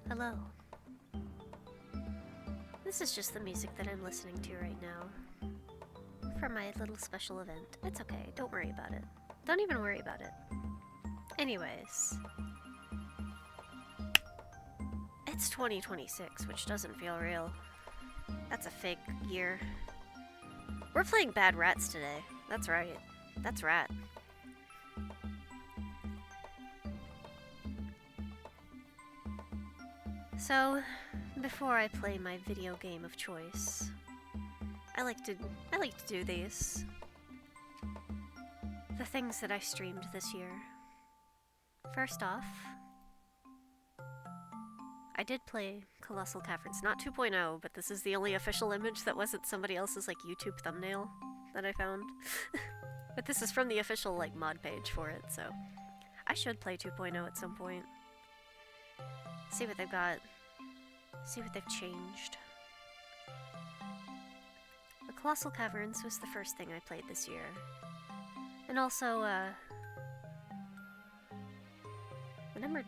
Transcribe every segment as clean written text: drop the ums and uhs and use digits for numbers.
Hello. This is just the music that I'm listening to right now. For my little special event. It's okay, don't worry about it. Don't even worry about it. Anyways. It's 2026, which doesn't feel real. That's a fake year. We're playing Bad Rats today. That's right. That's rat. So, before I play my video game of choice, I like to do these. The things that I streamed this year. First off, I did play Colossal Caverns, not 2.0, but this is the only official image that wasn't somebody else's like YouTube thumbnail that I found. But this is from the official like mod page for it, so I should play 2.0 at some point. See what they've got. See what they've changed. The Colossal Caverns was the first thing I played this year. And also, the number...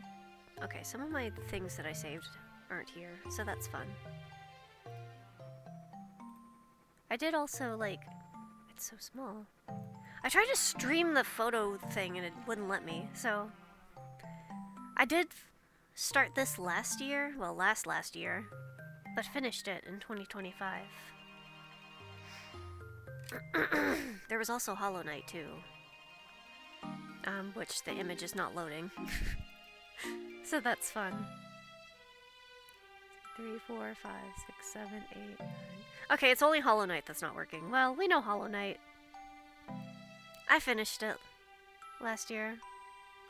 Okay, some of my things that I saved aren't here, so that's fun. I did also, like... It's so small. I tried to stream the photo thing and it wouldn't let me, so... I did start this last year, well, last year, but finished it in 2025. There was also Hollow Knight, too. Which the image is not loading. So that's fun. 3, 4, 5, 6, 7, 8, 9... Okay, it's only Hollow Knight that's not working. Well, we know Hollow Knight. I finished it last year.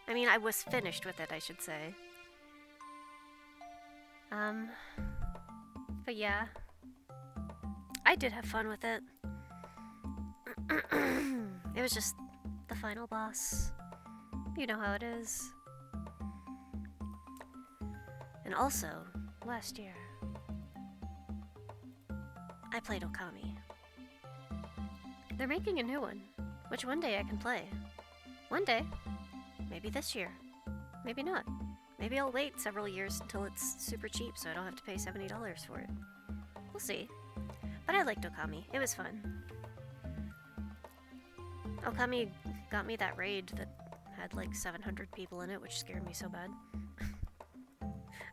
I mean, I was finished with it, I should say. But yeah. I did have fun with it. It was just the final boss. You know how it is. And also, last year, I played Okami. They're making a new one, which one day I can play. One day. Maybe this year. Maybe not. Maybe I'll wait several years until it's super cheap so I don't have to pay $70 for it. We'll see. But I liked Okami. It was fun. Okami got me that raid that had like 700 people in it, which scared me so bad.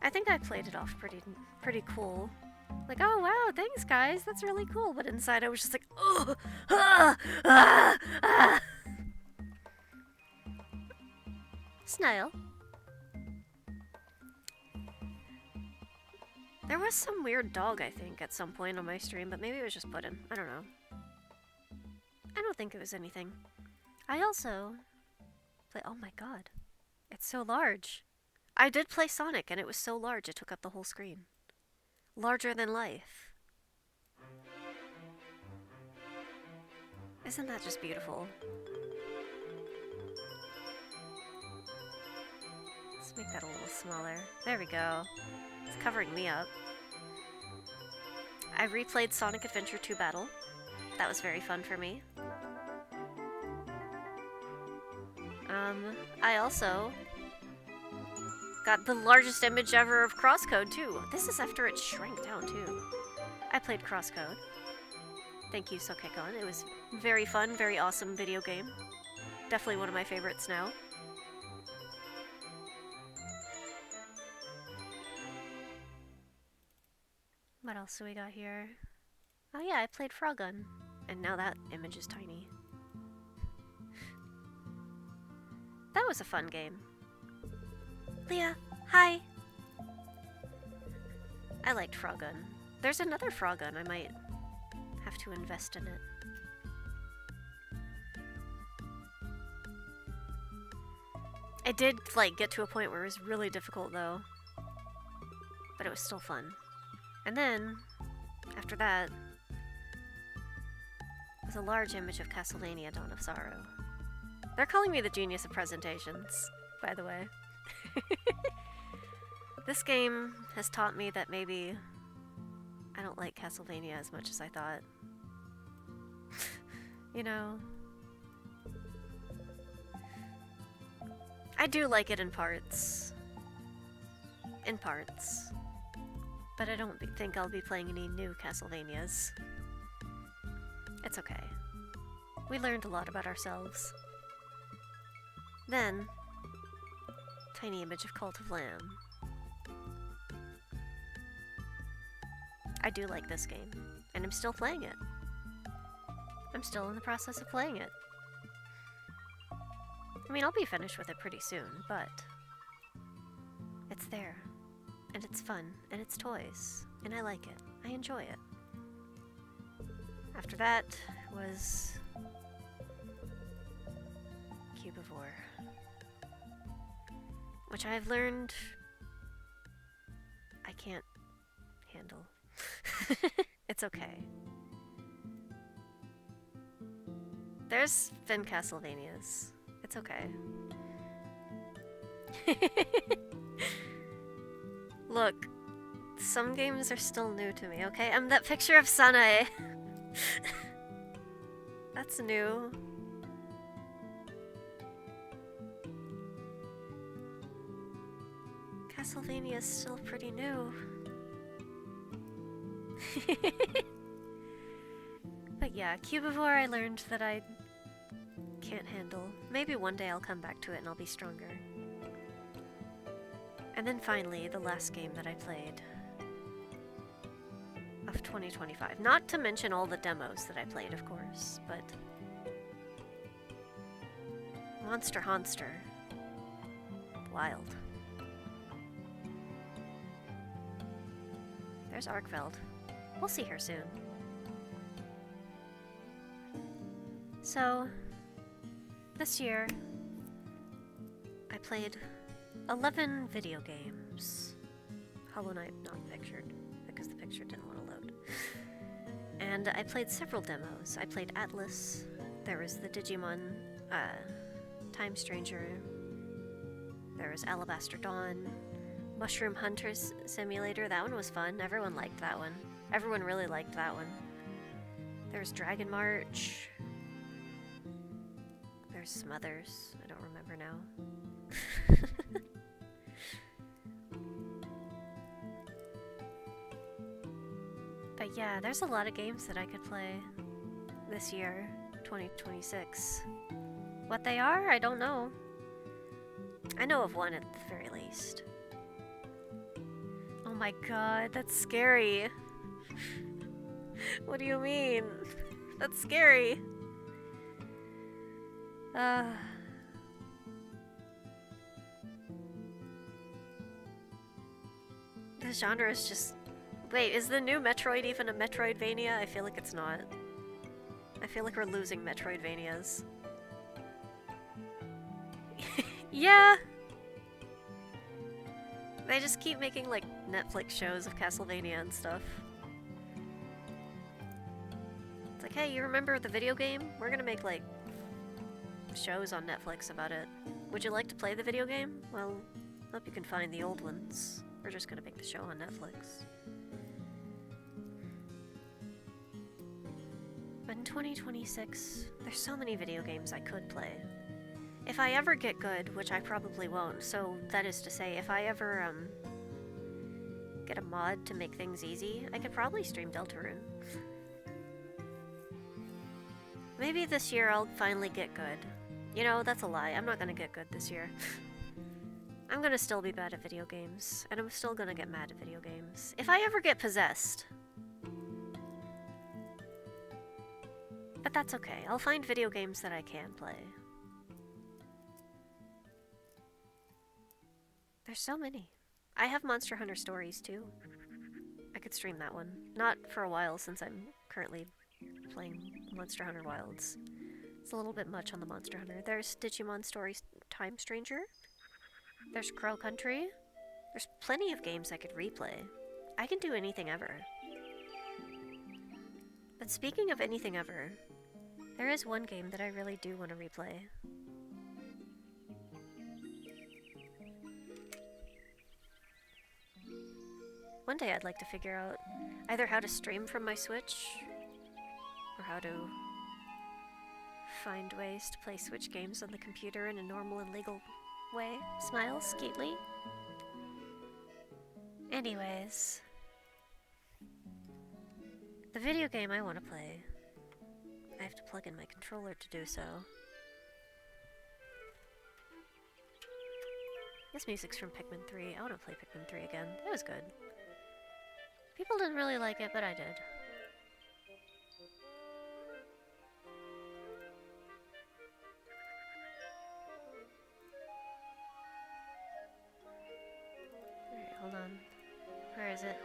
I think I played it off pretty cool. Like, oh wow, thanks guys, that's really cool. But inside I was just like, oh, Snail. There was some weird dog, I think, at some point on my stream, but maybe it was just Puddin'. I don't know. I don't think it was anything. I also play. Oh my god. It's so large. I did play Sonic, and it was so large it took up the whole screen. Larger than life. Isn't that just beautiful? Let's make that a little smaller. There we go. It's covering me up. I replayed Sonic Adventure 2 Battle. That was very fun for me. I also got the largest image ever of Crosscode, too. This is after it shrank down, too. I played Crosscode. Thank you, Sokekon. It was very fun, very awesome video game. Definitely one of my favorites now. What else do we got here? Oh yeah, I played Frogun. And now that image is tiny. That was a fun game. Leah, hi! I liked Frogun. There's another Frogun. I might have to invest in it. It did, like, get to a point where it was really difficult, though. But it was still fun. And then, after that, was a large image of Castlevania Dawn of Sorrow. They're calling me the genius of presentations, by the way. This game has taught me that maybe I don't like Castlevania as much as I thought. You know? I do like it in parts. in parts. But I don't think I'll be playing any new Castlevanias. It's okay. We learned a lot about ourselves. Then, tiny image of Cult of Lamb. I do like this game, and I'm still playing it. I'm still in the process of playing it. I mean, I'll be finished with it pretty soon, but it's there, and it's fun, and it's toys, and I like it. I enjoy it. After that was Cubivore, which I've learned I can't handle. It's okay. There's been Castlevanias. It's okay. Look, some games are still new to me, okay? That picture of Sanae. That's new. Castlevania is still pretty new. But yeah, Cubivore I learned that I can't handle. Maybe one day I'll come back to it and I'll be stronger. And then finally, the last game that I played of 2025. Not to mention all the demos that I played, of course, but Monster Honster. Wild. There's Arkveld. We'll see her soon. So, this year, I played 11 video games. Hollow Knight not pictured, because the picture didn't want to load. And I played several demos. I played Atlas, there was the Digimon Time Stranger, there was Alabaster Dawn, Mushroom Hunters Simulator. That one was fun. Everyone liked that one. Everyone really liked that one. There was Dragon March. There's some others. I don't remember now. But yeah, there's a lot of games that I could play this year, 2026. What they are, I don't know. I know of one at the very least. Oh my god, that's scary. What do you mean? That's scary. The genre is just... Wait, is the new Metroid even a Metroidvania? I feel like it's not. I feel like we're losing Metroidvanias. Yeah! They just keep making, like, Netflix shows of Castlevania and stuff. It's like, hey, you remember the video game? We're gonna make, like, shows on Netflix about it. Would you like to play the video game? Well, hope you can find the old ones. We're just gonna make the show on Netflix. But in 2026, there's so many video games I could play. If I ever get good, which I probably won't, so that is to say, if I ever, get a mod to make things easy, I could probably stream Deltarune. Maybe this year I'll finally get good. You know, that's a lie. I'm not gonna get good this year. I'm gonna still be bad at video games, and I'm still gonna get mad at video games. If I ever get possessed. But that's okay. I'll find video games that I can play. There's so many. I have Monster Hunter Stories, too. I could stream that one. Not for a while, since I'm currently playing Monster Hunter Wilds. It's a little bit much on the Monster Hunter. There's Digimon Stories Time Stranger. There's Crow Country. There's plenty of games I could replay. I can do anything ever. But speaking of anything ever, there is one game that I really do want to replay. One day I'd like to figure out either how to stream from my Switch, or how to find ways to play Switch games on the computer in a normal and legal way. Smile, Skeetly. Anyways, the video game I want to play, I have to plug in my controller to do so. This music's from Pikmin 3. I want to play Pikmin 3 again. It was good. People didn't really like it, but I did. Alright, hold on. Where is it?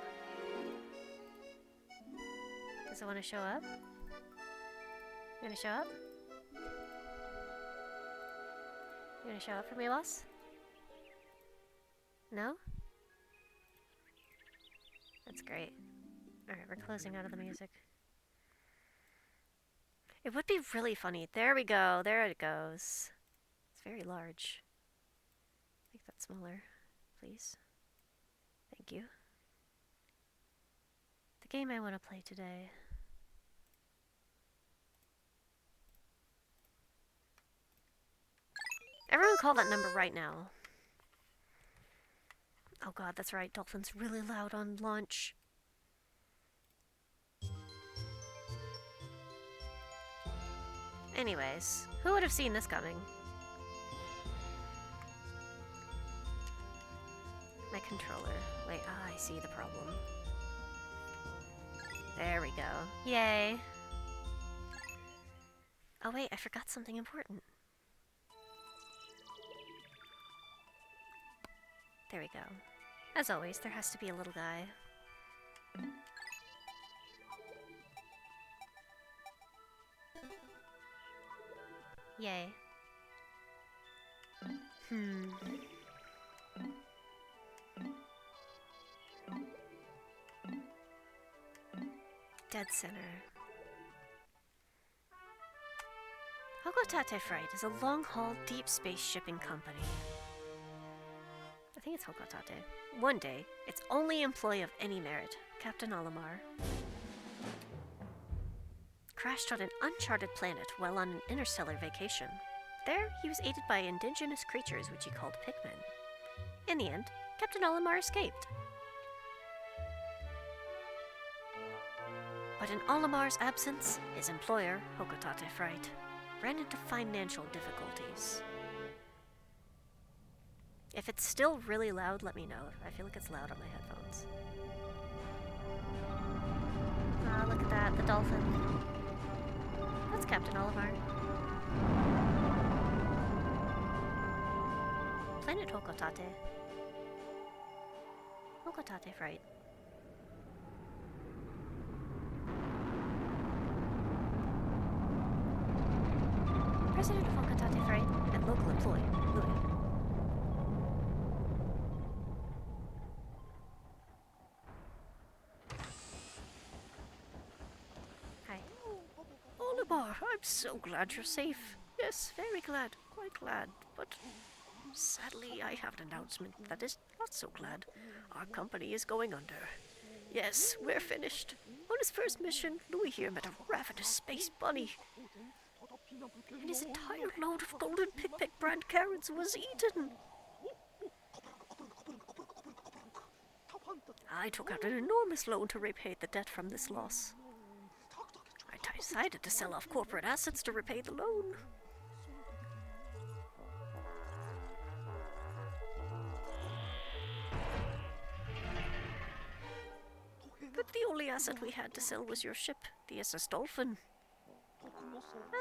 Does it want to show up? You gonna show up? You gonna show up for me, boss? No? That's great. Alright, we're closing out of the music. It would be really funny. There we go. There it goes. It's very large. Make that smaller, please. Thank you. The game I want to play today. Everyone call that number right now. Oh god, that's right. Dolphin's really loud on launch. Anyways, who would have seen this coming? My controller. Wait, I see the problem. There we go. Yay! Oh wait, I forgot something important. There we go. As always, there has to be a little guy. Yay. Dead center. Hokotate Freight is a long-haul deep space shipping company. I think it's Hokotate. One day, its only employee of any merit, Captain Olimar, crashed on an uncharted planet while on an interstellar vacation. There, he was aided by indigenous creatures which he called Pikmin. In the end, Captain Olimar escaped. But in Olimar's absence, his employer, Hokotate Freight, ran into financial difficulties. If it's still really loud, let me know. I feel like it's loud on my headphones. Ah, look at that, the dolphin. That's Captain Olimar. Planet Hokotate. Hokotate Freight. President of Hokotate Freight and local employee, Louis. Hi. Olimar, I'm so glad you're safe. Yes, very glad, quite glad. But sadly, I have an announcement that is not so glad. Our company is going under. Yes, we're finished. On his first mission, Louis here met a ravenous space bunny. And his entire load of golden Pikmin brand carrots was eaten. I took out an enormous loan to repay the debt from this loss. I decided to sell off corporate assets to repay the loan. But the only asset we had to sell was your ship, the SS Dolphin.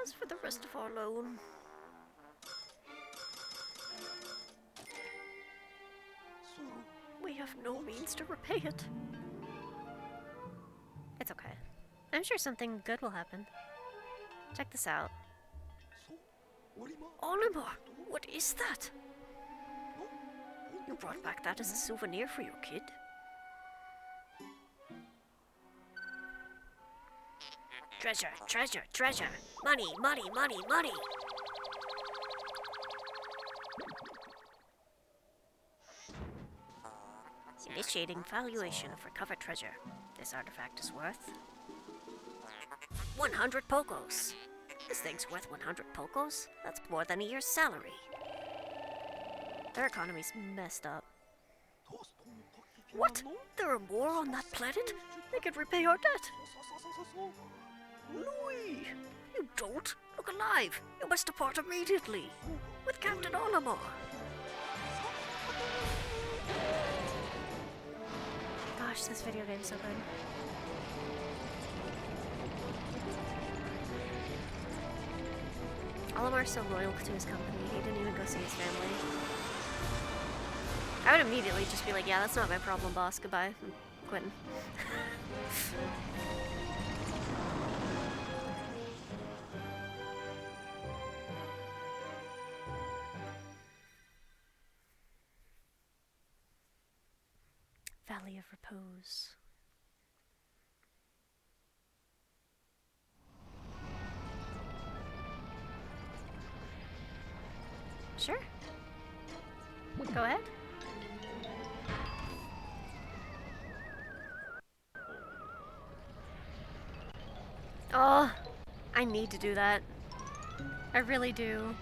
As for the rest of our loan... we have no means to repay it. It's okay. I'm sure something good will happen. Check this out. Olimar, what is that? You brought back that as a souvenir for your kid? Treasure, treasure, treasure! Money, money, money, money! Initiating valuation of recovered treasure. This artifact is worth 100 Pokos. This thing's worth 100 Pokos? That's more than a year's salary. Their economy's messed up. What? There are more on that planet? They could repay our debt. Louis! You don't! Look alive! You must depart immediately! With Captain Olimar! Gosh, this video game's so good. Olimar's so loyal to his company, he didn't even go see his family. I would immediately just be like, yeah, that's not my problem, boss. Goodbye. I'm quitting. Valley of Repose. Sure. Go ahead. Oh, I need to do that. I really do.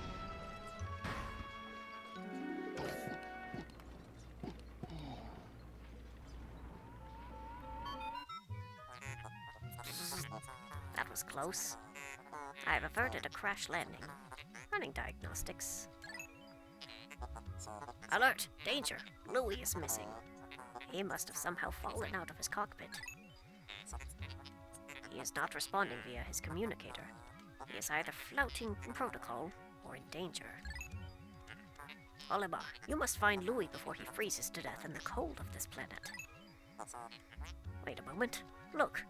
That was close. I've averted a crash landing. Running diagnostics. Alert! Danger! Louis is missing. He must have somehow fallen out of his cockpit. He is not responding via his communicator. He is either flouting protocol or in danger. Olimar, you must find Louis before he freezes to death in the cold of this planet. Wait a moment. Look.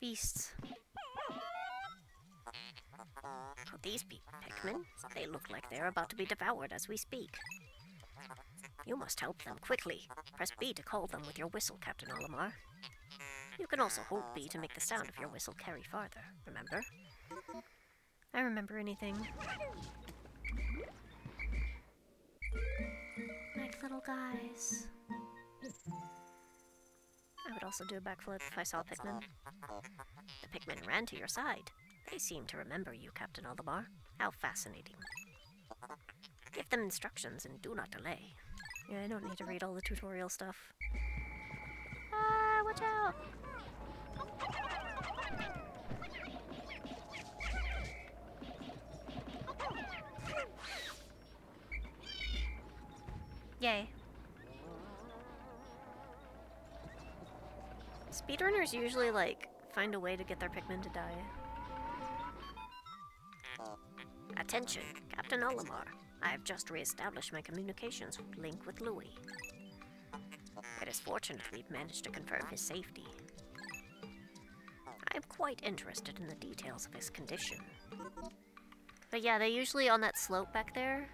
Beasts. Could these be Pikmin? They look like they're about to be devoured as we speak. You must help them quickly. Press B to call them with your whistle, Captain Olimar. You can also hold B to make the sound of your whistle carry farther, remember? I remember anything. Like little guys. I would also do a backflip if I saw Pikmin. The Pikmin ran to your side. They seem to remember you, Captain Olimar. How fascinating. Give them instructions and do not delay. Yeah, I don't need to read all the tutorial stuff. Ah, watch out! Yay. Speedrunners usually, like, find a way to get their Pikmin to die. Attention, Captain Olimar. I have just re-established my communications link with Louis. It is fortunate we've managed to confirm his safety. I am quite interested in the details of his condition. But yeah, they usually, on that slope back there,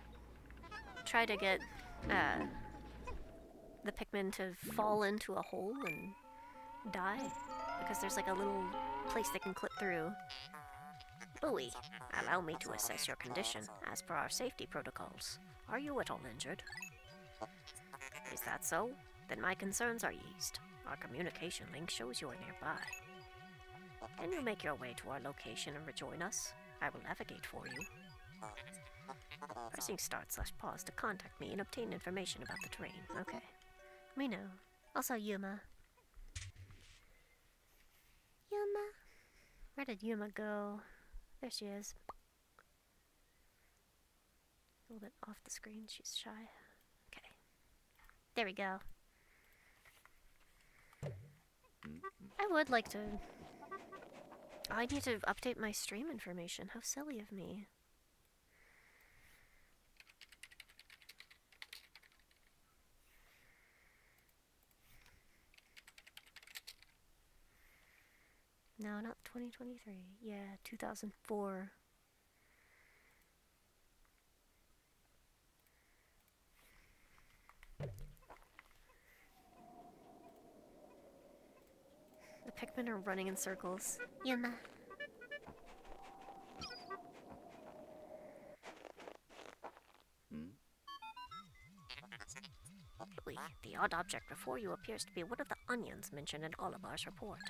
try to get the Pikmin to fall into a hole and die. Because there's like a little place they can clip through. Louis, allow me to assess your condition as per our safety protocols. Are you at all injured? Is that so? Then my concerns are eased. Our communication link shows you are nearby. Can you make your way to our location and rejoin us? I will navigate for you. Pressing start/pause to contact me and obtain information about the terrain. Okay. We know. Also Yuma. Yuma? Where did Yuma go? There she is. A little bit off the screen, she's shy. Okay. There we go. I would like to... I need to update my stream information. How silly of me. No, not 2023. Yeah, 2004. The Pikmin are running in circles. Yuma. Louis, the odd object before you appears to be one of the onions mentioned in Olimar's report.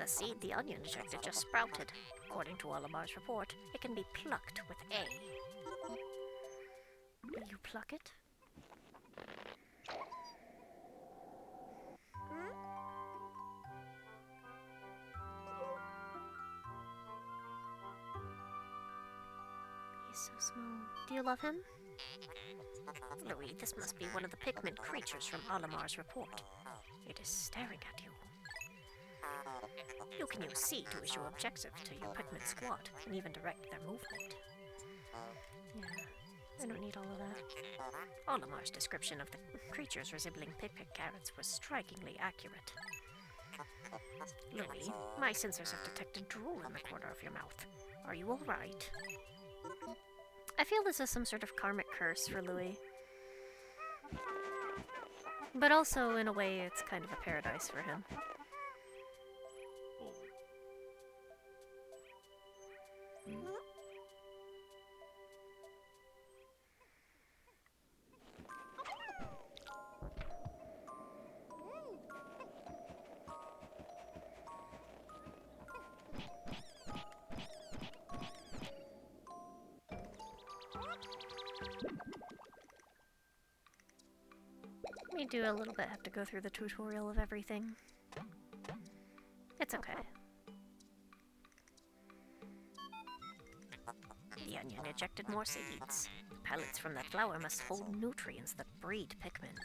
The seed the onion ejected just sprouted. According to Olimar's report, it can be plucked with A. Will you pluck it? He's so small. Do you love him? Louis, this must be one of the Pikmin creatures from Olimar's report. It is staring at you. You can use C to issue objectives to your Pikmin squad, and even direct their movement. Yeah, I don't need all of that. Olimar's description of the creatures resembling Pikmin carrots was strikingly accurate. Louis, my sensors have detected drool in the corner of your mouth. Are you alright? I feel this is some sort of karmic curse for Louis. But also, in a way, it's kind of a paradise for him. We do a little bit have to go through the tutorial of everything. It's okay. The onion ejected more seeds. The pellets from that flower must hold nutrients that breed Pikmin.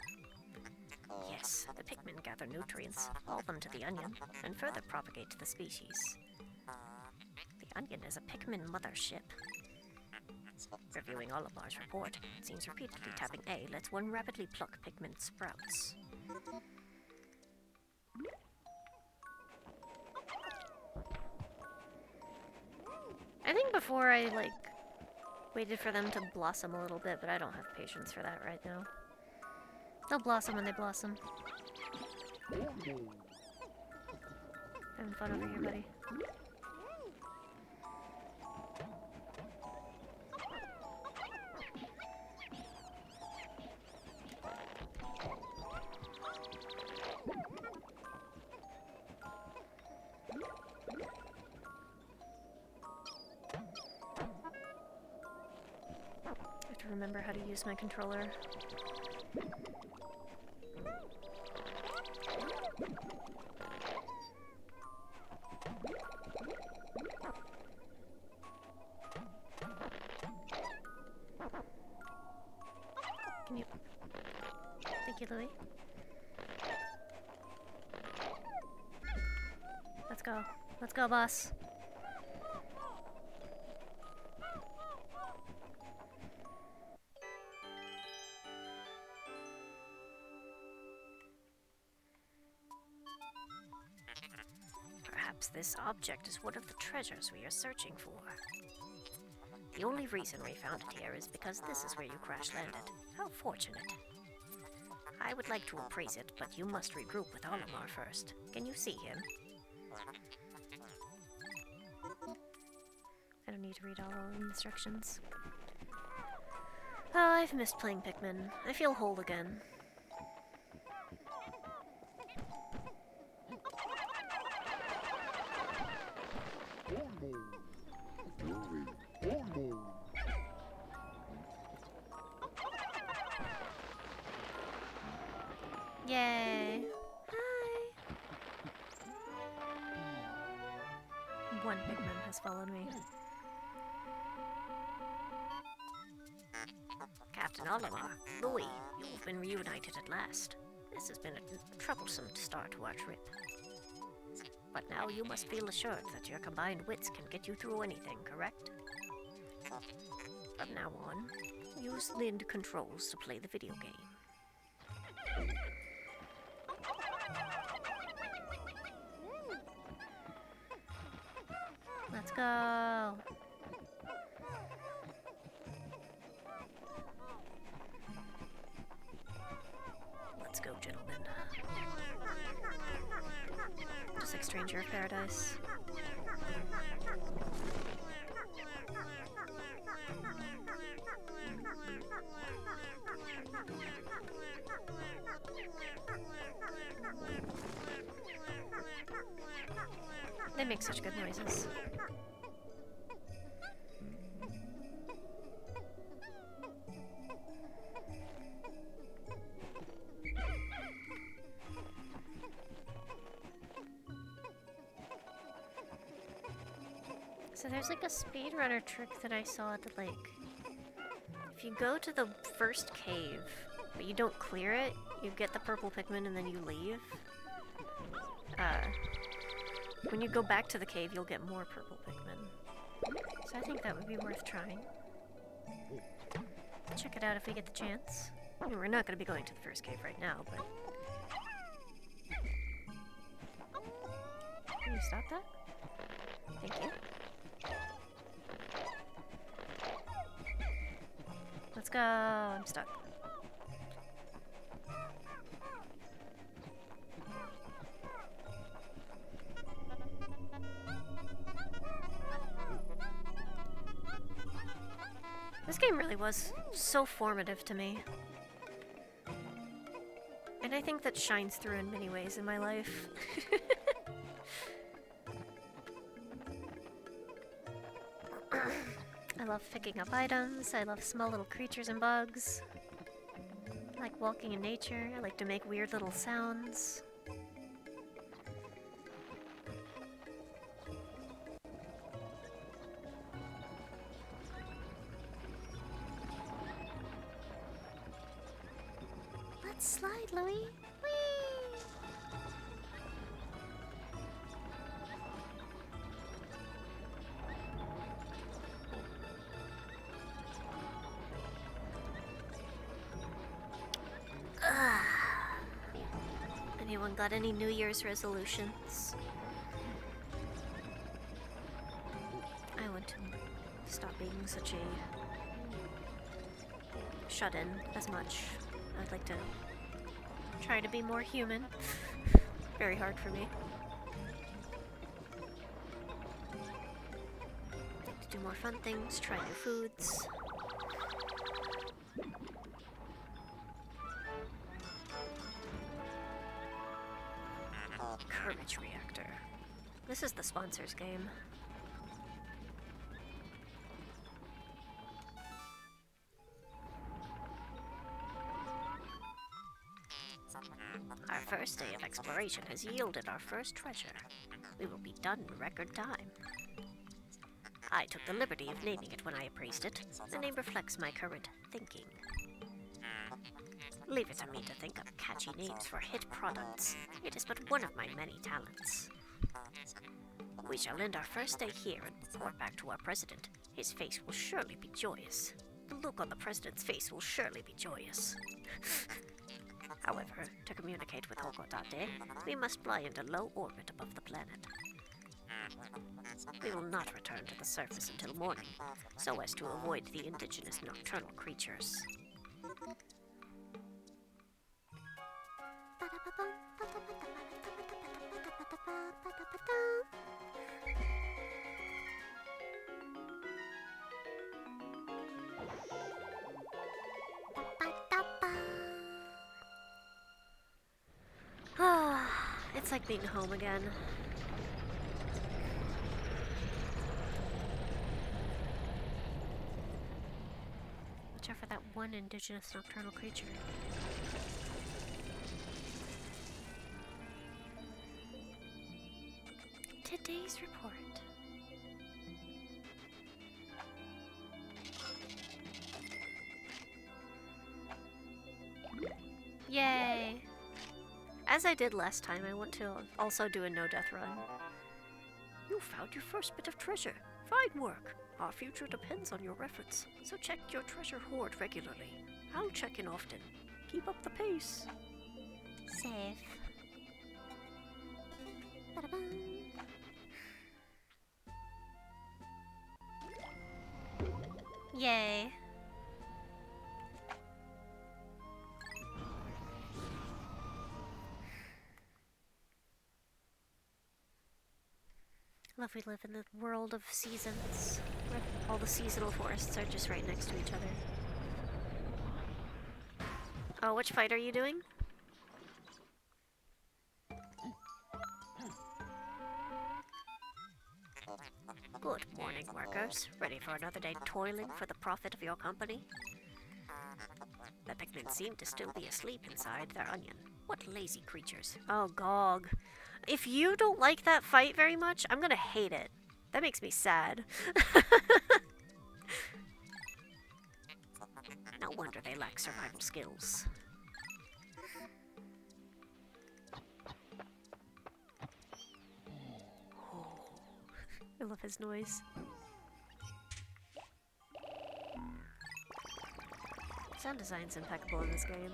Yes, the Pikmin gather nutrients, haul them to the onion, and further propagate the species. The onion is a Pikmin mothership. Reviewing Olimar's report, it seems repeatedly tapping A lets one rapidly pluck Pikmin sprouts. I think before I, waited for them to blossom a little bit, but I don't have patience for that right now. They'll blossom when they blossom. Having fun over here, buddy. Remember how to use my controller. Can you... Thank you, Louis. Let's go. Let's go, boss. This object is one of the treasures we are searching for. The only reason we found it here is because this is where you crash-landed. How fortunate. I would like to appraise it, but you must regroup with Olimar first. Can you see him? I don't need to read all the instructions. Oh, I've missed playing Pikmin. I feel whole again. Yay! Hi! One Pikmin has followed me. Captain Olimar, Louis, you've been reunited at last. This has been a troublesome start to our trip. But now you must feel assured that your combined wits can get you through anything, correct? From now on, use Lind controls to play the video game. Let's go! Let's go, gentlemen. Just like Stranger of Paradise. They make such good noises. So there's like a speedrunner trick that I saw that like, if you go to the first cave, but you don't clear it, you get the purple Pikmin and then you leave. When you go back to the cave, you'll get more purple Pikmin. So I think that would be worth trying. Check it out if we get the chance. I mean, we're not going to be going to the first cave right now, but... Can you stop that? Thank you. Let's go! I'm stuck. This game really was so formative to me. And I think that shines through in many ways in my life. I love picking up items, I love small little creatures and bugs. I like walking in nature, I like to make weird little sounds. Let's slide, Louie! Whee! Anyone got any New Year's resolutions? I want to stop being such a shut-in as much. I'd like to try to be more human. Very hard for me. Like to do more fun things, try new foods. Courage Reactor. This is the sponsor's game. Our first day of exploration has yielded our first treasure. We will be done in record time. I took the liberty of naming it when I appraised it. The name reflects my current thinking. Leave it to me to think up catchy names for hit products. It is but one of my many talents. We shall end our first day here and report back to our president. His face will surely be joyous. The look on the president's face will surely be joyous. However, to communicate with Hokodate, we must fly into low orbit above the planet. We will not return to the surface until morning, so as to avoid the indigenous nocturnal creatures. It's like being home again. Watch out for that one indigenous nocturnal creature. Today's report. Yay! As I did last time, I want to also do a no-death run. You found your first bit of treasure. Fine work. Our future depends on your efforts, so check your treasure hoard regularly. I'll check in often. Keep up the pace. Save. Ba-da-bum. Yay. I love we live in the world of seasons, where all the seasonal forests are just right next to each other. Oh, which fight are you doing? Good morning, workers. Ready for another day toiling for the profit of your company? The Pikmin seem to still be asleep inside their onion. What lazy creatures. Oh, Gog. If you don't like that fight very much, I'm gonna hate it. That makes me sad. No wonder they lack survival skills. Oh, I love his noise. Sound design's impeccable in this game.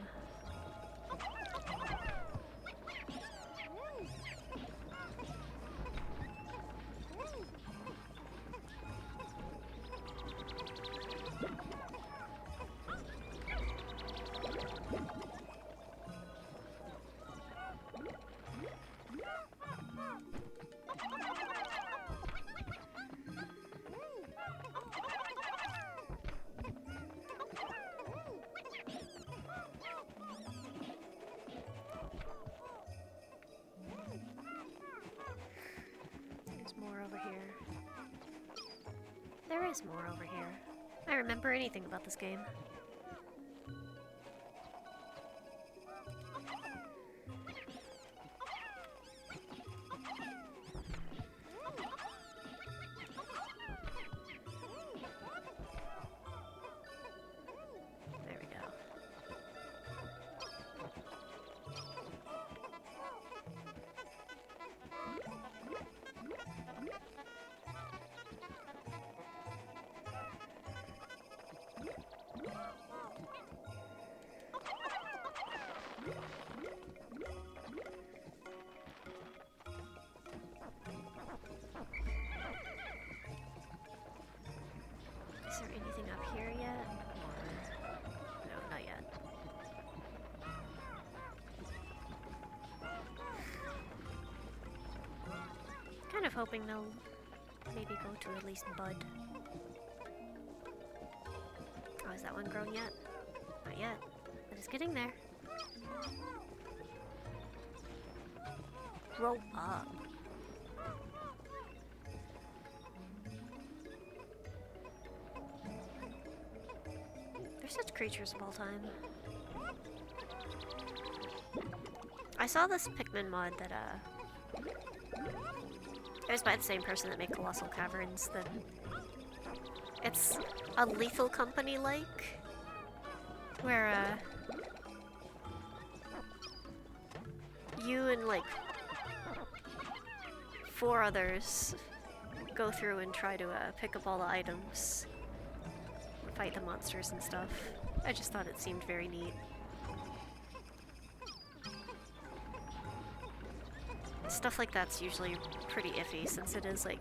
More over here. There is more over here. I remember anything about this game. There we go. Is there anything up here yet? Or... no, not yet. Kind of hoping they'll maybe go to at least Bud. Oh, is that one grown yet? Not yet, but it's getting there. Grow up. They're such creatures of all time. I saw this Pikmin mod that, it was by the same person that made Colossal Caverns. That it's a Lethal Company-like, where, you and, like, 4 others go through and try to, pick up all the items. Fight the monsters and stuff. I just thought it seemed very neat. Stuff like that's usually pretty iffy since it is like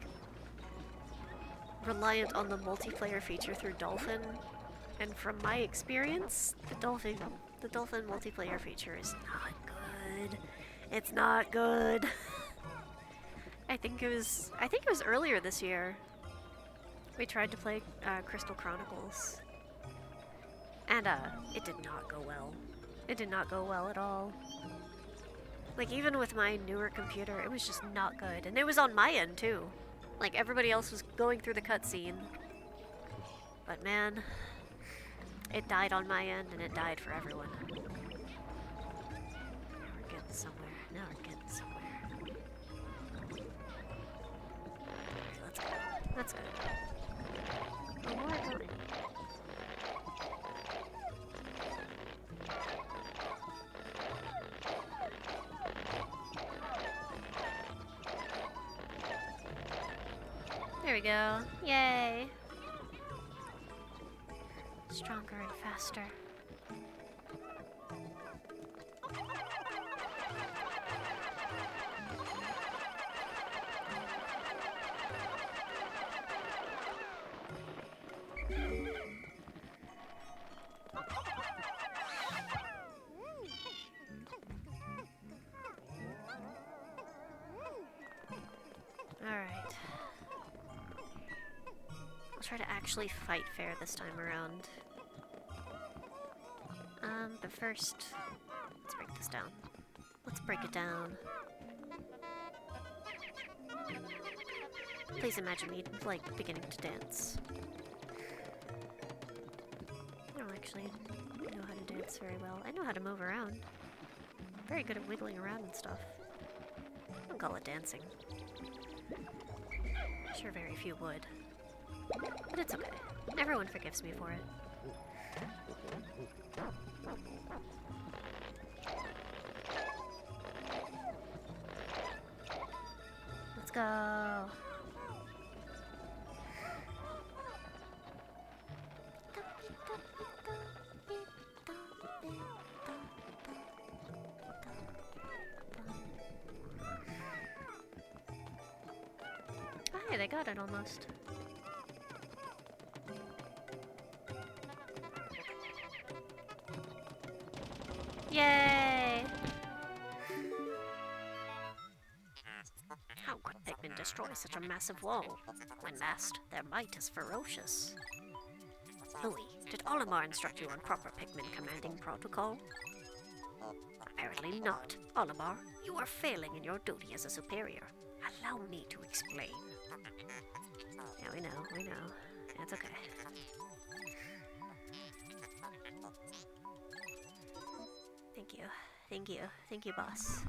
reliant on the multiplayer feature through Dolphin, and from my experience, the Dolphin multiplayer feature is not good. It's not good. I think it was earlier this year. We tried to play Crystal Chronicles, and it did not go well. It did not go well at all. Like, even with my newer computer, it was just not good. And it was on my end, too. Like, everybody else was going through the cutscene. But man, it died on my end, and it died for everyone. Now we're getting somewhere. Now we're getting somewhere. Let's go. Let's go. Oh, more building. There we go. Yay! Stronger and faster. Alright. I'll try to actually fight fair this time around. But first, let's break this down. Let's break it down. Please imagine me, like, beginning to dance. I don't actually know how to dance very well. I know how to move around. Very good at wiggling around and stuff. I don't call it dancing. I'm sure very few would. But it's okay. Everyone forgives me for it. Let's go! Oh, hey, they got it almost. Yay! How could Pikmin destroy such a massive wall? When massed, their might is ferocious. Louis, did Olimar instruct you on proper Pikmin commanding protocol? Apparently not. Olimar, you are failing in your duty as a superior. Allow me to explain. Yeah, we know. It's okay. Thank you, boss.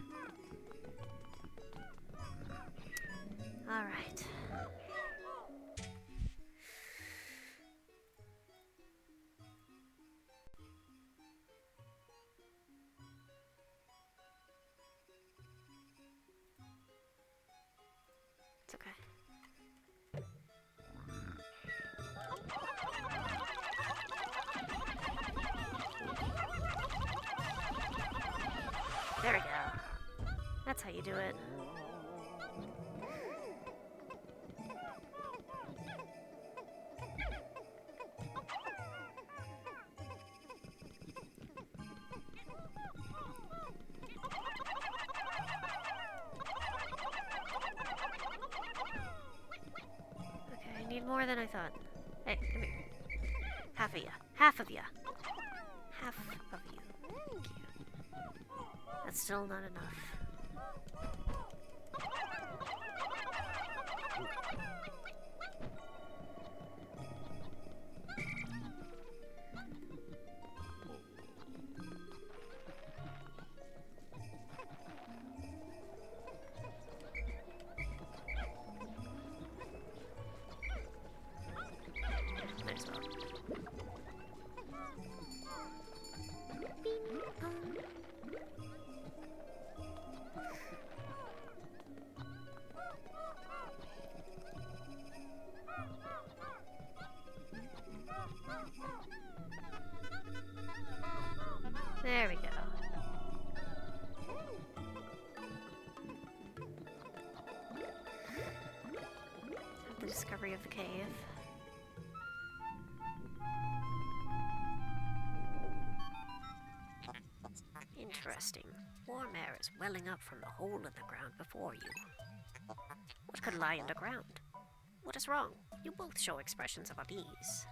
Alright. It's okay. There we go. That's how you do it. Okay, I need more than I thought. Hey, come here. Half of ya. Half of ya. Half of you. Thank you. That's still not enough. Might as well. Bing bong. There we go. The discovery of the cave. Interesting. Warm air is welling up from the hole in the ground before you. What could lie underground? What is wrong? You both show expressions of unease.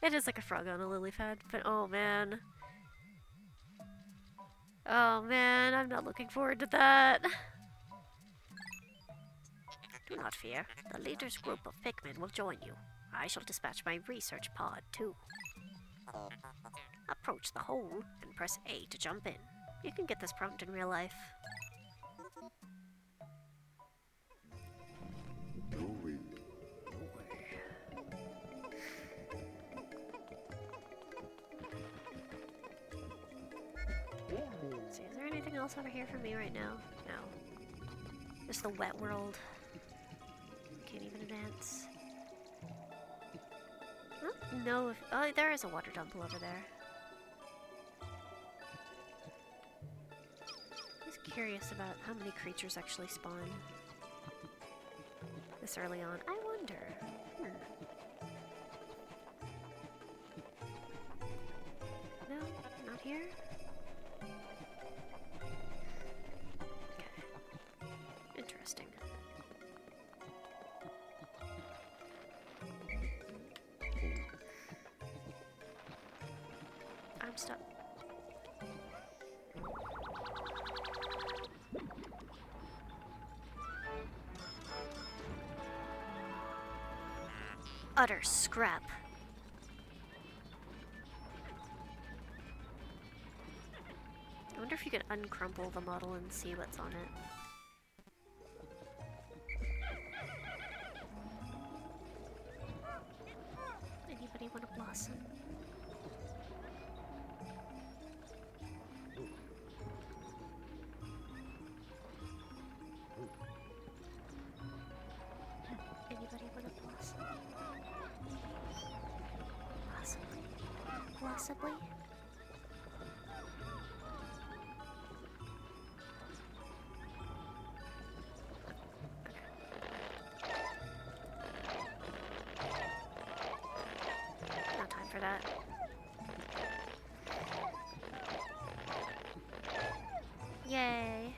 It is like a frog on a lily pad, but oh man. Oh man, I'm not looking forward to that. Do not fear. The leader's group of Pikmin will join you. I shall dispatch my research pod, too. Approach the hole and press A to jump in. You can get this prompt in real life. See, is there anything else over here for me right now? No. Just the wet world. Can't even advance. Oh, no, oh, there is a water temple over there. I was curious about how many creatures actually spawn this early on. I wonder. No, not here? Okay. Interesting. I'm stuck. utter scrap. I wonder if you could uncrumple the model and see what's on it. Anybody want to blossom? Anybody want to blossom? Possibly. Possibly? No time for that. Yay!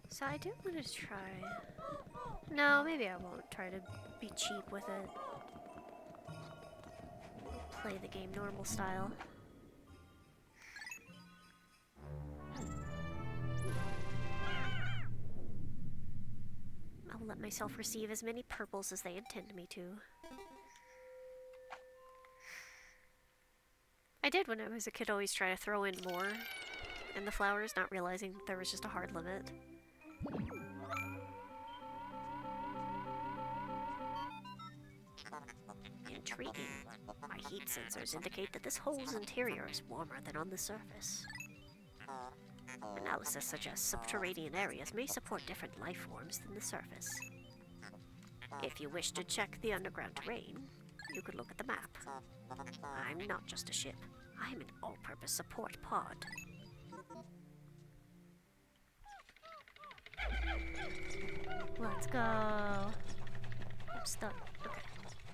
So I do want to try... No, maybe I won't try to be cheap with it. Play the game normal style. I'll let myself receive as many purples as they intend me to. I did when I was a kid always try to throw in more in the flowers, not realizing there was just a hard limit. Intriguing. My heat sensors indicate that this hole's interior is warmer than on the surface. Analysis suggests subterranean areas may support different life forms than the surface. If you wish to check the underground terrain, you could look at the map. I'm not just a ship. I'm an all-purpose support pod. Let's go. I'm stuck. Okay.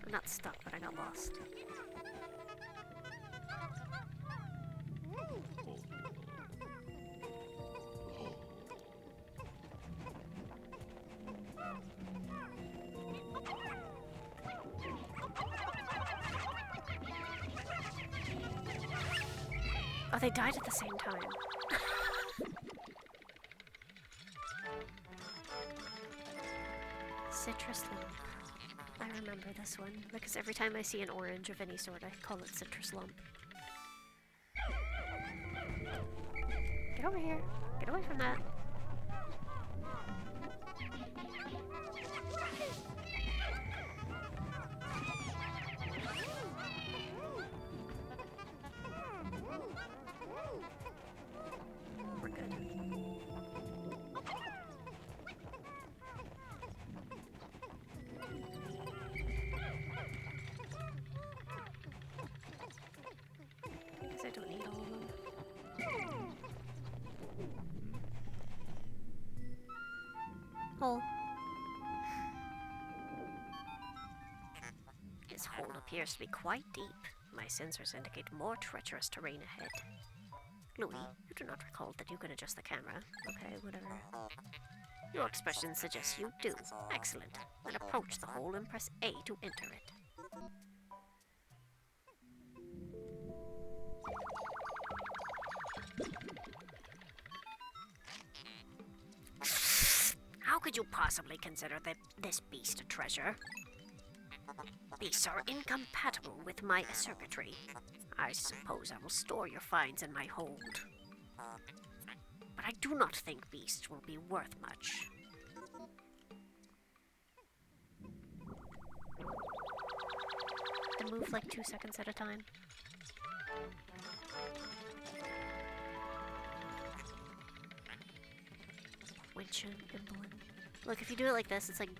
I'm not stuck, but I got lost. Oh, they died at the same time. Citrus lump. I remember this one, because every time I see an orange of any sort, I call it citrus lump. Get over here. Get away from that. We're good. I don't need all of them. Hole. This hole appears to be quite deep. My sensors indicate more treacherous terrain ahead. Louis, you do not recall that you can adjust the camera. Okay, whatever. Your expression suggests you do. Excellent. Then approach the hole and press A to enter it. How could you possibly consider this beast a treasure? Beasts are incompatible with my circuitry. I suppose I will store your finds in my hold. But I do not think beasts will be worth much. To move like 2 seconds at a time. Winch and emblem. Look, if you do it like this, it's like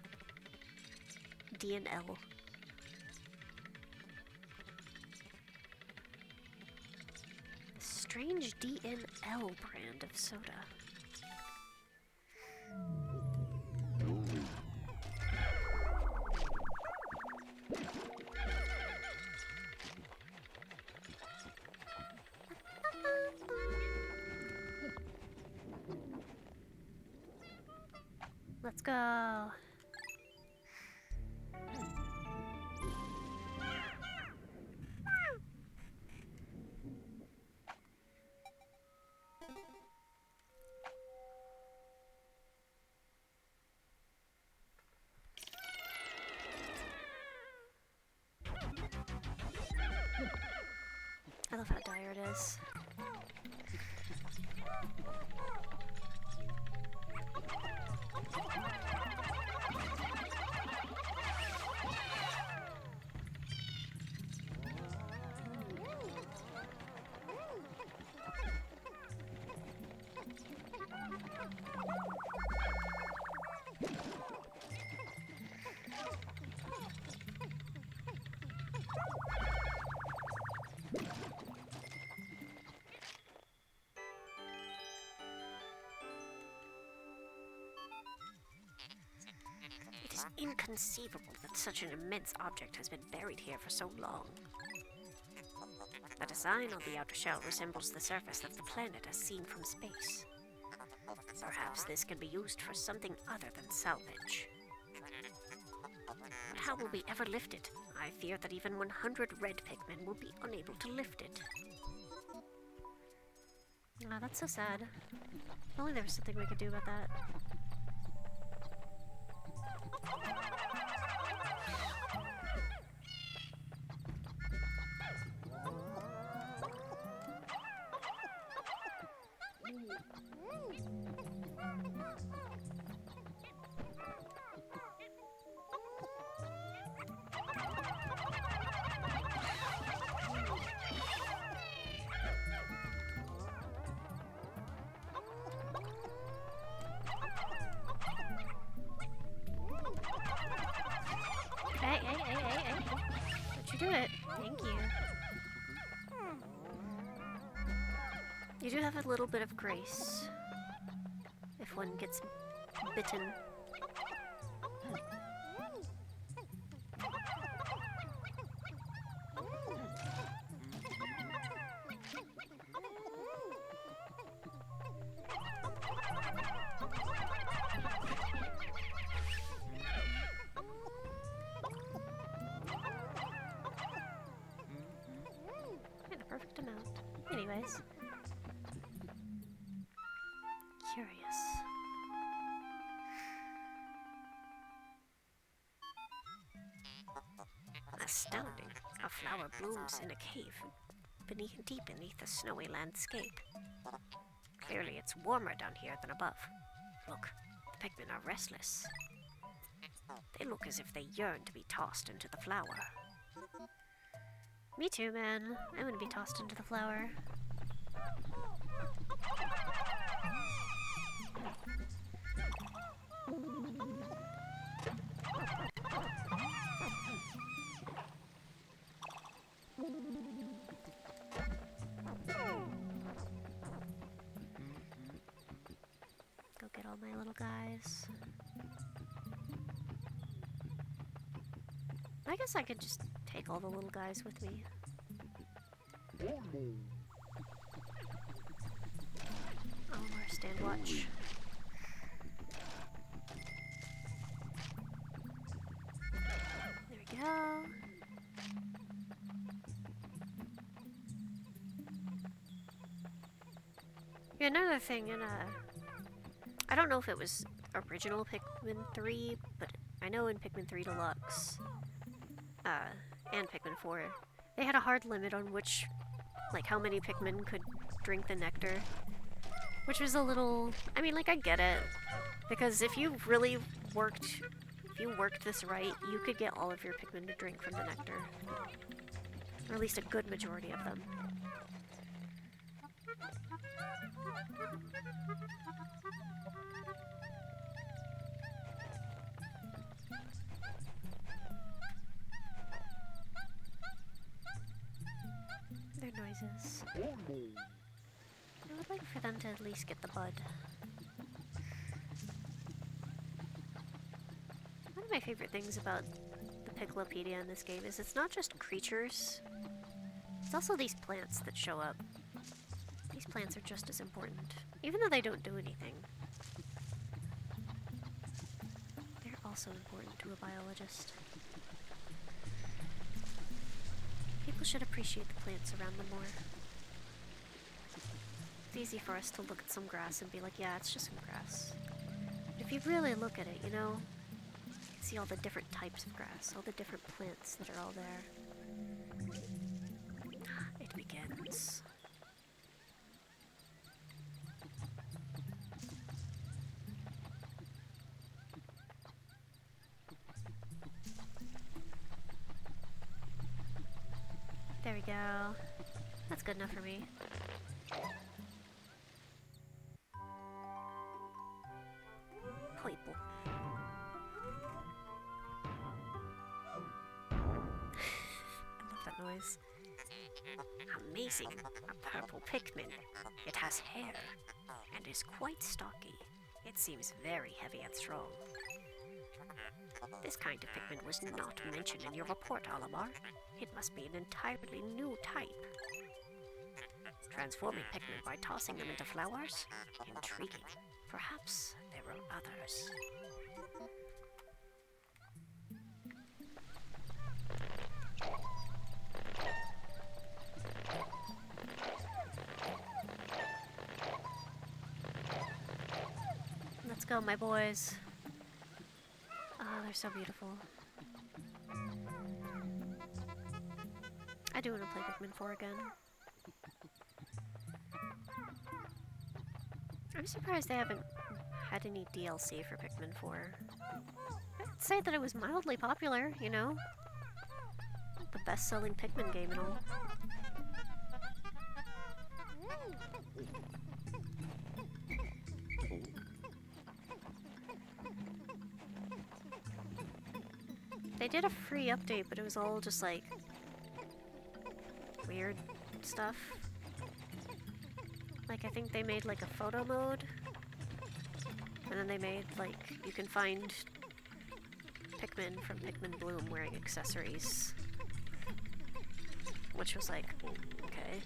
D and L. Strange D&L brand of soda. Let's go. I love how dire it is. It is inconceivable that such an immense object has been buried here for so long. The design on the outer shell resembles the surface of the planet as seen from space. Perhaps this can be used for something other than salvage. But how will we ever lift it? I fear that even 100 red Pikmin will be unable to lift it. Ah, that's so sad. If only there was something we could do about that. Hey. Don't you do it. Thank you. You do have a little bit of grace if one gets bitten. The perfect amount. Anyways. Curious. Astounding. A flower blooms in a cave, deep beneath the snowy landscape. Clearly it's warmer down here than above. Look, the Pikmin are restless. They look as if they yearn to be tossed into the flower. Me too, man. I want to be tossed into the flower. Go get all my little guys. I guess I could just take all the little guys with me. Or stand watch. There we go. Yeah, another thing I don't know if it was original Pikmin 3, but I know in Pikmin 3 Deluxe, and Pikmin 4, they had a hard limit on which, like, how many Pikmin could drink the nectar. Which was a little, I mean, like, I get it. Because if you really worked, this right, you could get all of your Pikmin to drink from the nectar. Or at least a good majority of them. Their noises. I would like for them to at least get the bud. One of my favorite things about the Piklopedia in this game is it's not just creatures, it's also these plants that show up. These plants are just as important. Even though they don't do anything, they're also important to a biologist. People should appreciate the plants around them more. It's easy for us to look at some grass and be like, yeah, it's just some grass. But if you really look at it, you know, you can see all the different types of grass, all the different plants that are all there. It begins. There we go. That's good enough for me. Purple. I love that noise. Amazing. A purple Pikmin. It has hair and is quite stocky. It seems very heavy and strong. This kind of Pikmin was not mentioned in your report, Olimar. It must be an entirely new type. Transforming Pikmin by tossing them into flowers? Intriguing. Perhaps there were others. Let's go, my boys. Oh, they're so beautiful. I do want to play Pikmin 4 again. I'm surprised they haven't had any DLC for Pikmin 4. I'd say that it was mildly popular, you know? The best-selling Pikmin game and all. They did a free update, but it was all just like weird stuff. Like, I think they made like a photo mode, and then they made like, you can find Pikmin from Pikmin Bloom wearing accessories. Which was like, okay.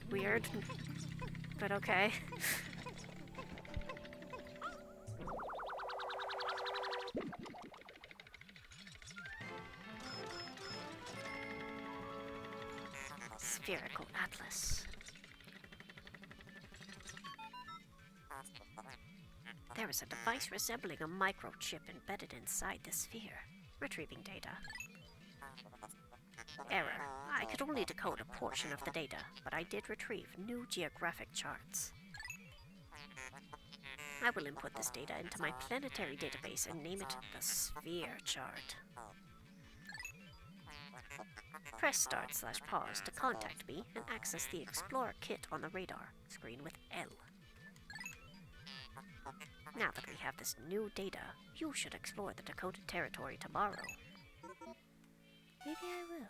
Weird, but okay. Spherical Atlas. There is a device resembling a microchip embedded inside the sphere, retrieving data. Error. I could only decode a portion of the data, but I did retrieve new geographic charts. I will input this data into my planetary database and name it the Sphere Chart. Press start/pause to contact me and access the Explorer kit on the radar screen with L. Now that we have this new data, you should explore the decoded territory tomorrow. Maybe I will.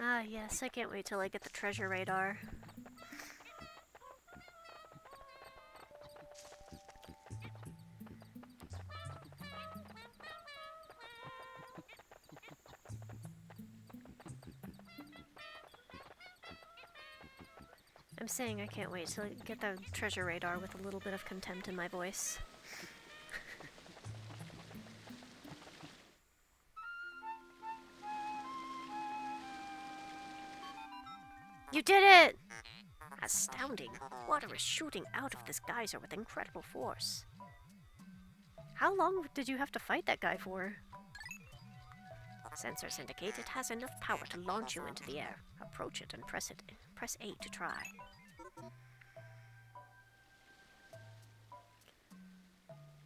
Ah, yes, I can't wait till I get the treasure radar. I'm saying I can't wait to get the treasure radar with a little bit of contempt in my voice. You did it! Astounding. Water is shooting out of this geyser with incredible force. How long did you have to fight that guy for? Sensors indicate it has enough power to launch you into the air. Approach it and press A to try.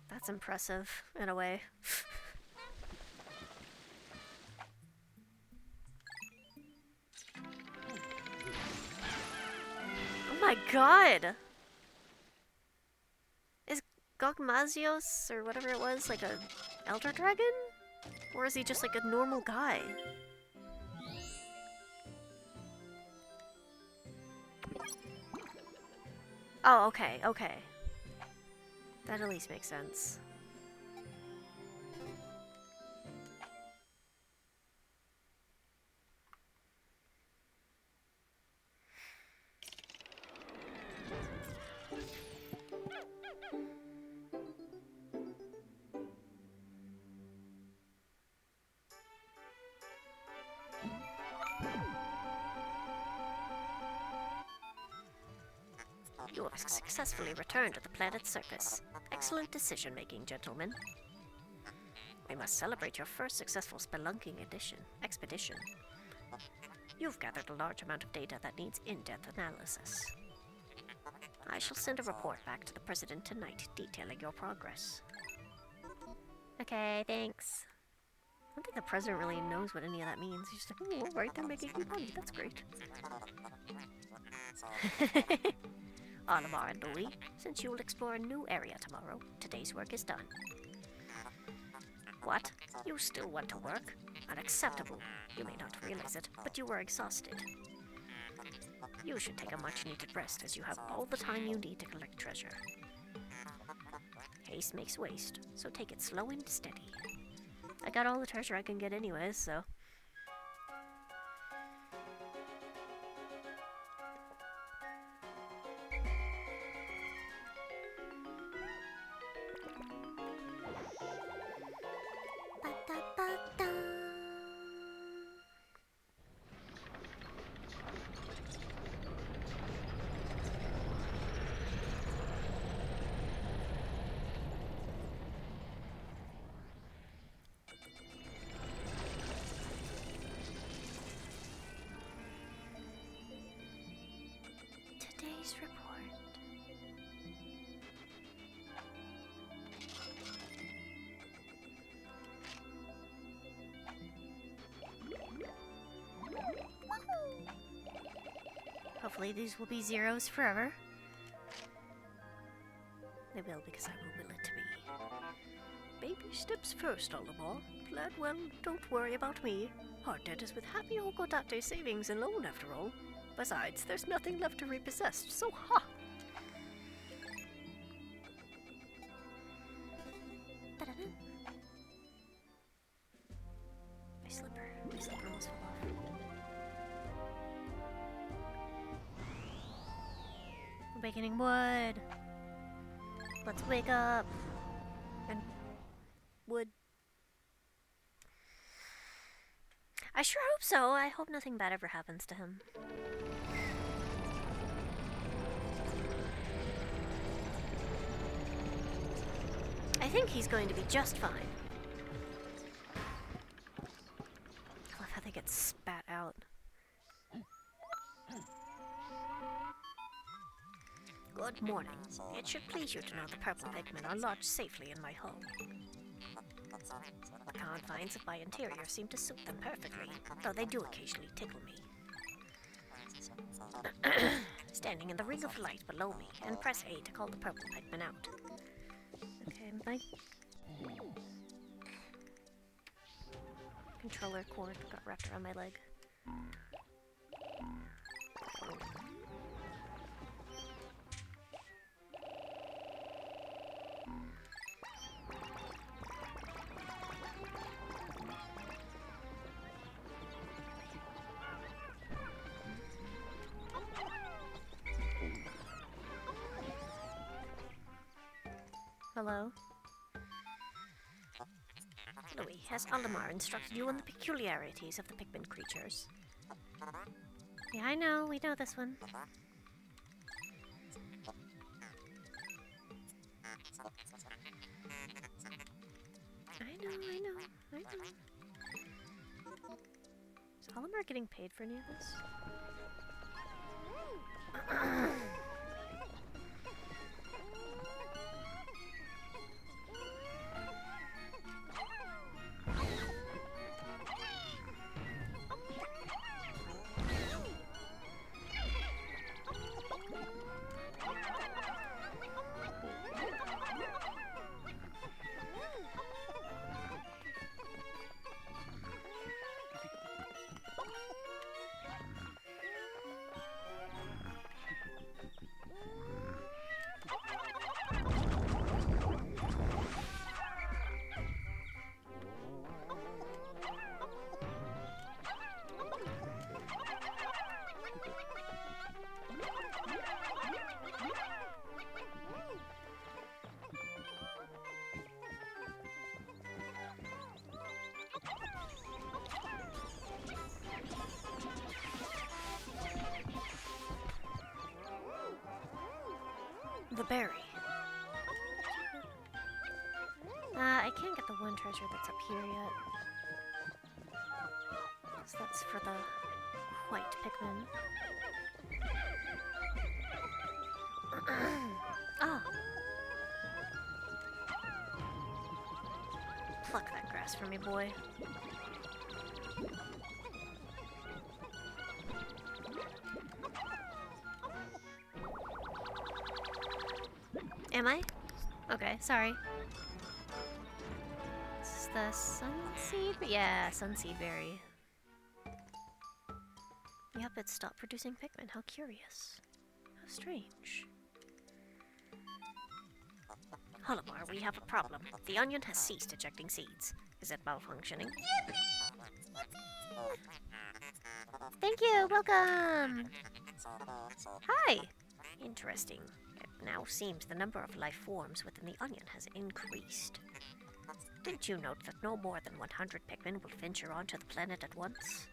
That's impressive, in a way. Oh my god! Is Gogmazios, or whatever it was, like a elder dragon? Or is he just like a normal guy? Oh, okay, okay. That at least makes sense. You have successfully returned to the planet's surface. Excellent decision-making, gentlemen. We must celebrate your first successful spelunking expedition. You've gathered a large amount of data that needs in-depth analysis. I shall send a report back to the President tonight detailing your progress. Okay, thanks. I don't think the President really knows what any of that means. He's just like, oh, alright, they're making me money, that's great. Olimar and Louis, since you will explore a new area tomorrow, today's work is done. What? You still want to work? Unacceptable. You may not realize it, but you were exhausted. You should take a much-needed rest, as you have all the time you need to collect treasure. Haste makes waste, so take it slow and steady. I got all the treasure I can get anyways, so... Today's report. Hopefully these will be zeros forever. They will, because I will will it to be. Baby steps first, Olimar. Gladwell, don't worry about me. Harddead is with happy Okodate savings alone, after all. Besides, there's nothing left to repossess, so ha! My slipper almost fell off. Awakening wood! Let's wake up! And wood. I sure hope so. I hope nothing bad ever happens to him. I think he's going to be just fine. I love how they get spat out. Good morning. It should please you to know the purple Pikmin are lodged safely in my home. The confines of my interior seem to suit them perfectly, though they do occasionally tickle me. Standing in the ring of light below me, and press A to call the purple Pikmin out. Okay, my controller cord got wrapped around my leg. Hello? Louis, has Olimar instructed you on the peculiarities of the Pikmin creatures? Yeah, I know. We know this one. I know. Is Olimar getting paid for any of this? The berry. I can't get the one treasure that's up here yet. So that's for the white Pikmin. Ah! Pluck that grass for me, boy. Am I? Okay, sorry. This is the Sunseed? Yeah, Sunseed Berry. Yep, it stopped producing Pikmin. How curious. How strange. Hullabar, we have a problem. The onion has ceased ejecting seeds. Is it malfunctioning? Thank you! Welcome! Hi! Interesting. It now seems the number of life forms within the onion has increased. Didn't you note that no more than 100 Pikmin will venture onto the planet at once?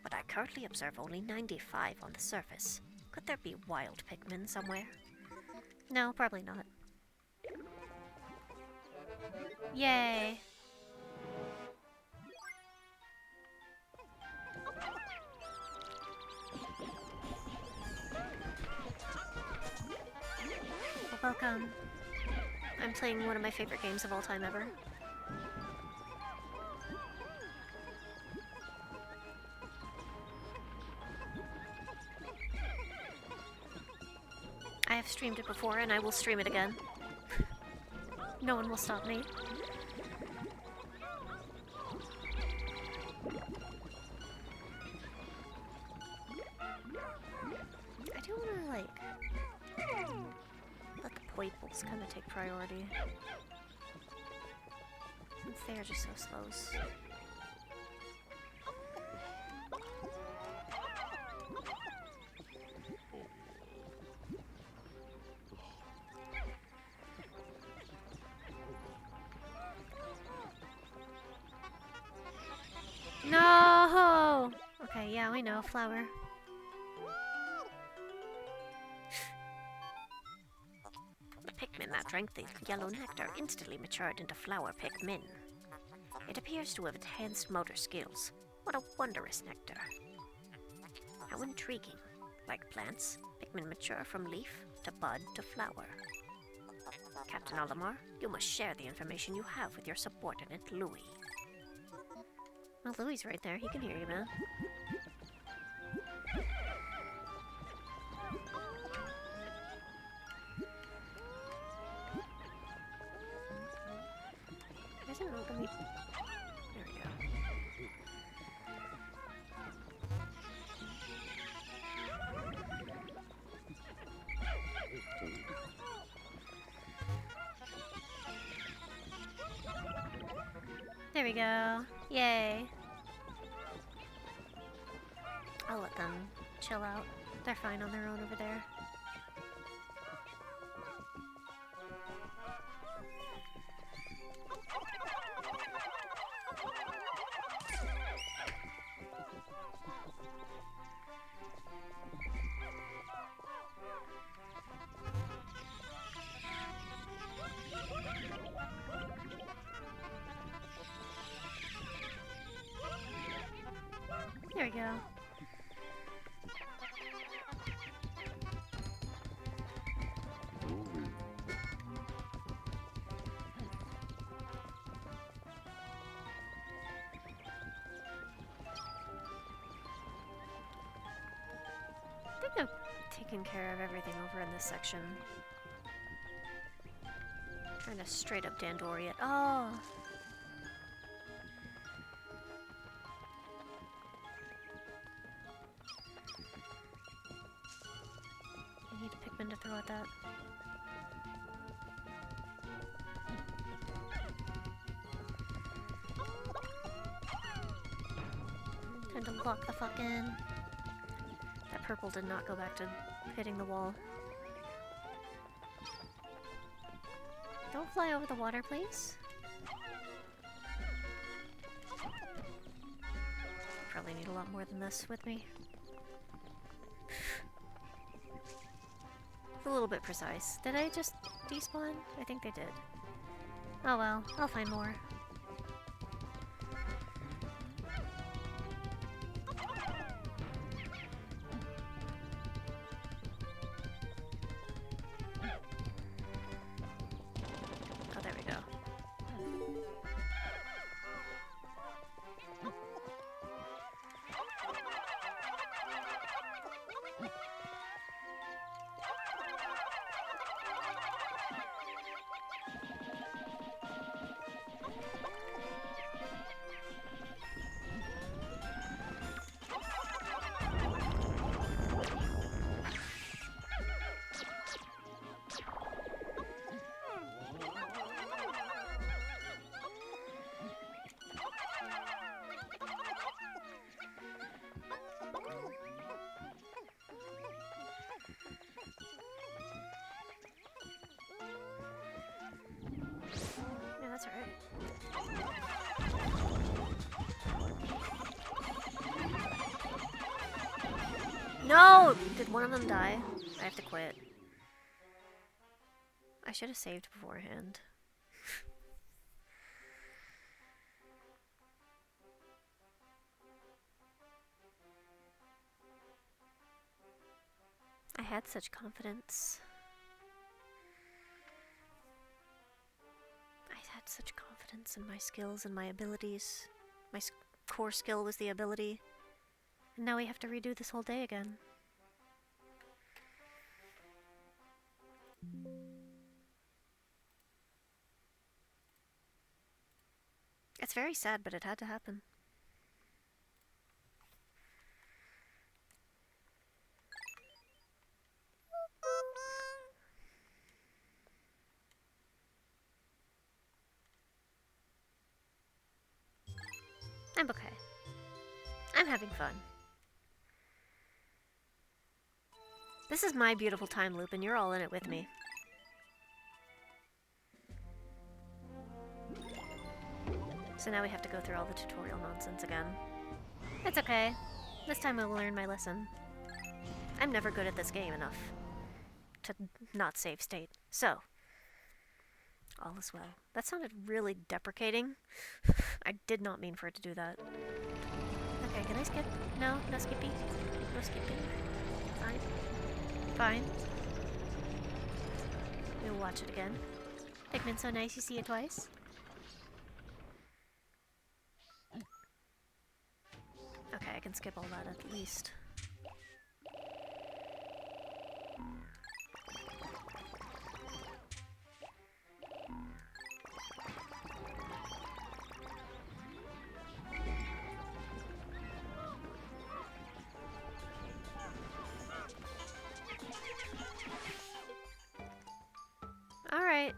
But I currently observe only 95 on the surface. Could there be wild Pikmin somewhere? No, probably not. Yay! Well, welcome. I'm playing one of my favorite games of all time ever. I have streamed it before, and I will stream it again. No one will stop me. I do want to, like, let the Poiples kind of take priority. Since they are just so slow. No! Okay, yeah, we know. Flower. The Pikmin that drank the yellow nectar instantly matured into flower Pikmin. It appears to have enhanced motor skills. What a wondrous nectar. How intriguing. Like plants, Pikmin mature from leaf to bud to flower. Captain Olimar, you must share the information you have with your subordinate, Louis. Well, Louis right there. He can hear you, man. It doesn't open me. There we go. There we go. Yay. I'll let them chill out. They're fine on their own over there. There we go. I think I've taken care of everything over in this section. Trying to straight up Dandori it. Oh! I need a Pikmin to throw at that. Time to lock the fuck in. That purple did not go back to hitting the wall. Don't fly over the water, please. Probably need a lot more than this with me. It's a little bit precise. Did I just despawn? I think they did. Oh well, I'll find more. Oh, there we go. Yeah, that's right. No! Did one of them die? I have to quit. I should have saved beforehand. I had such confidence. I had such confidence in my skills and my abilities. My core skill was the ability. And now we have to redo this whole day again. It's very sad, but it had to happen. I'm okay. I'm having fun. This is my beautiful time loop, and you're all in it with me. So now we have to go through all the tutorial nonsense again. It's okay. This time I will learn my lesson. I'm never good at this game enough to not save state. So, all is well. That sounded really deprecating. I did not mean for it to do that. Okay, can I skip? No? No skippy? No skipping? Fine. Fine. We'll watch it again. Pikmin so nice you see it twice. Okay, I can skip all that at least. Alright.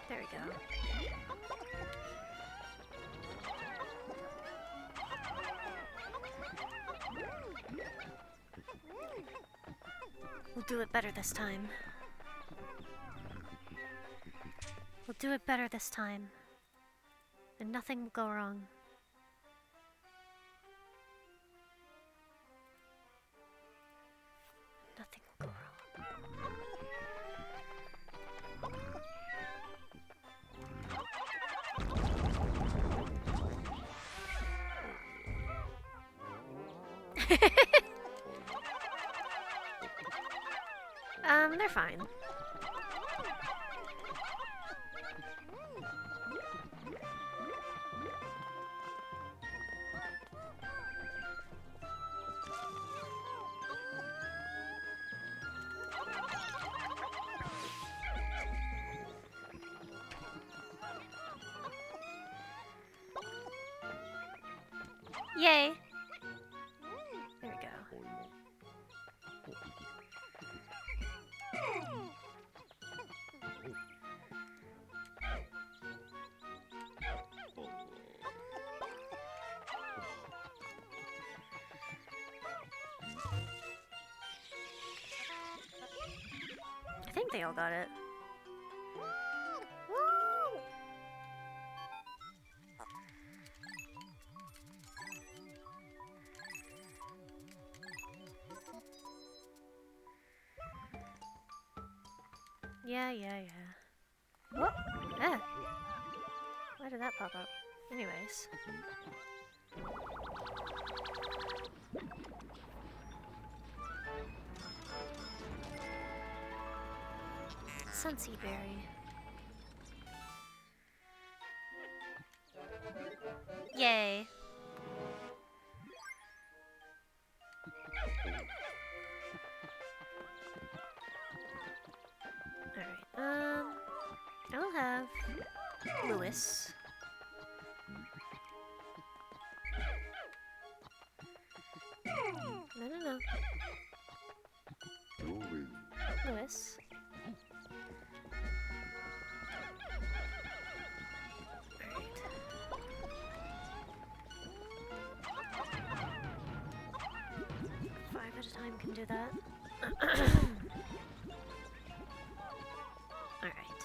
There we go. We'll do it better this time. We'll do it better this time. And nothing will go wrong. Nothing will go wrong. They're fine. Yay! There we go. I think they all got it. Yeah. What? Ah! Why did that pop up? Anyways. Sunseed berry. Yay! Alright, I'll have Lewis. No. Lewis. Alright. 5 at a time can do that. Alright.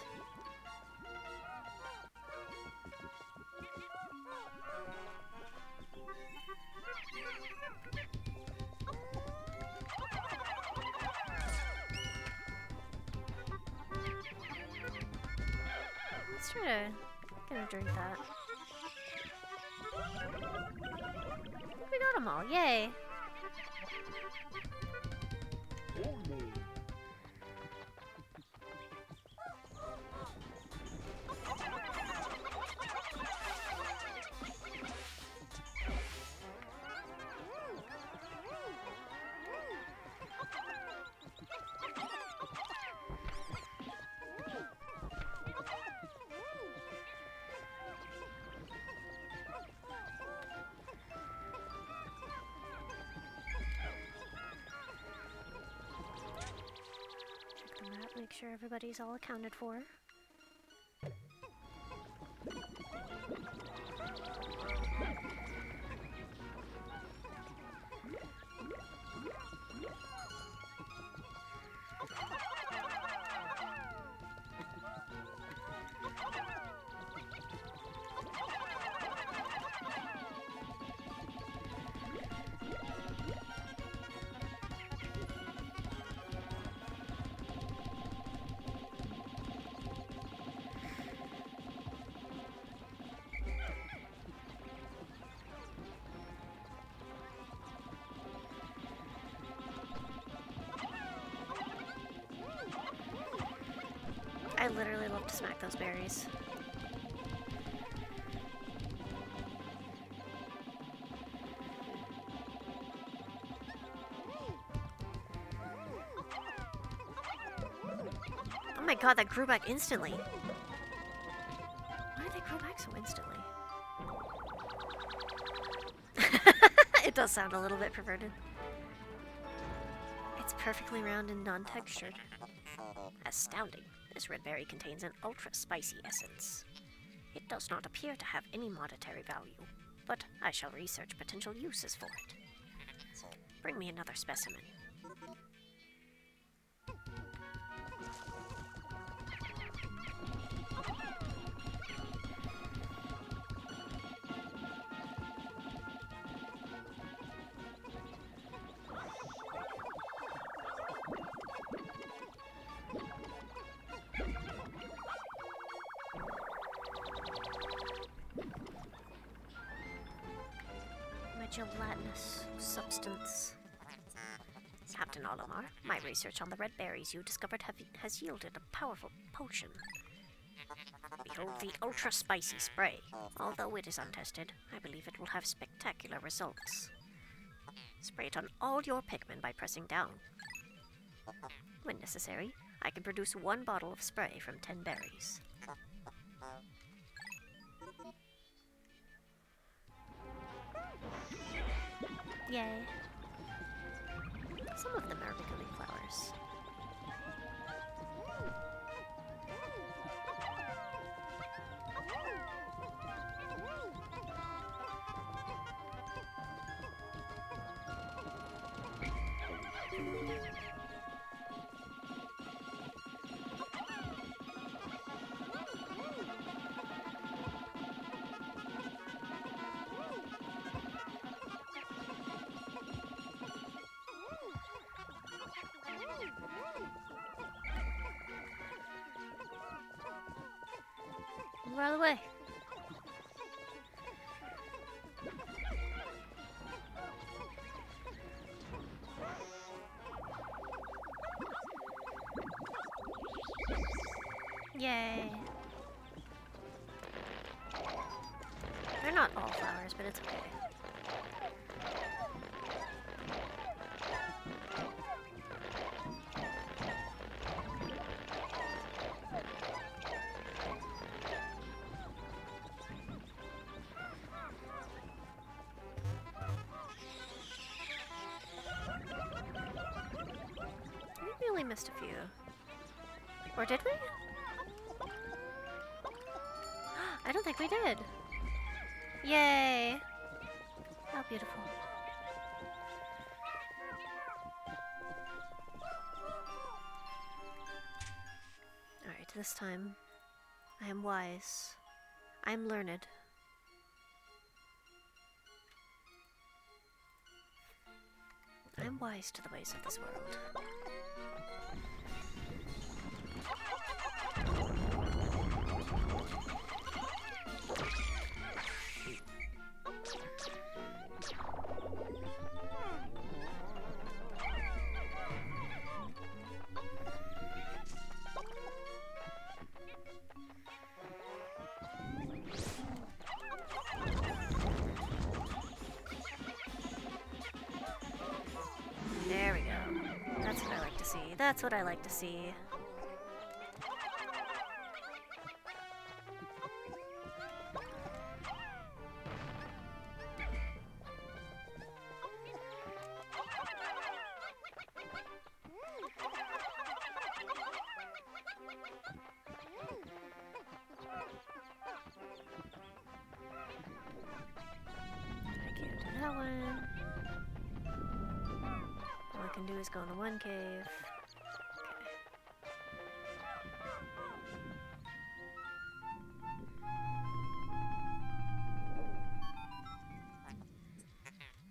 Let's try to get a drink that. We got them all, yay! Make sure everybody's all accounted for. I literally love to smack those berries. Oh my god, that grew back instantly. Why did they grow back so instantly? It does sound a little bit perverted. It's perfectly round and non-textured. Astounding. This red berry contains an ultra-spicy essence. It does not appear to have any monetary value, but I shall research potential uses for it. Bring me another specimen. Gelatinous substance. Captain Olimar, my research on the red berries you discovered has yielded a powerful potion. Behold the ultra-spicy spray. Although it is untested, I believe it will have spectacular results. Spray it on all your Pikmin by pressing down. When necessary, I can produce 1 bottle of spray from 10 berries. Yay. Some of them are becoming flowers. Move out of the way. Yay. They're not all flowers, but it's okay. We only missed a few. Or did we? I don't think we did. Yay! How beautiful. Alright, this time I am wise. I am learned. I am wise to the ways of this world. There we go. That's what I like to see. That's what I like to see. I can't do that one. All I can do is go in the one cave.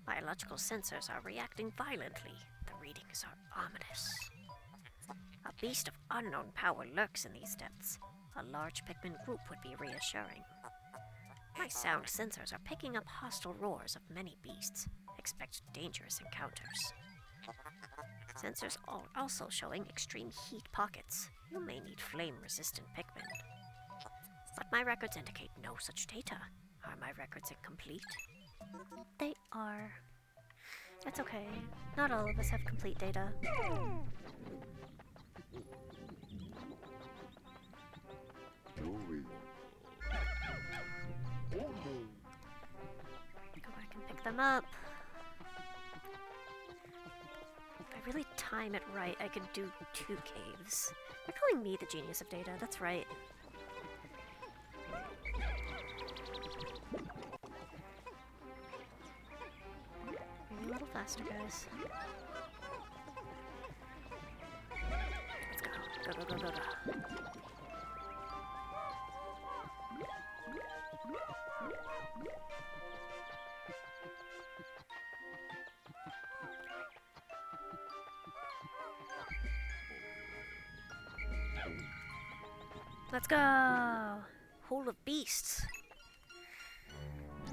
Biological sensors are reacting violently. The readings are ominous. A beast of unknown power lurks in these depths. A large Pikmin group would be reassuring. My sound sensors are picking up hostile roars of many beasts. Expect dangerous encounters. Sensors are also showing extreme heat pockets. You may need flame-resistant Pikmin. But my records indicate no such data. Are my records incomplete? They are. That's okay. Not all of us have complete data. Go back and pick them up. If I really time it right, I could do 2 caves. They're calling me the genius of data, that's right. Maybe a little faster, guys. Let's go. Go, go, go, go, go. Let's go! Hall of Beasts.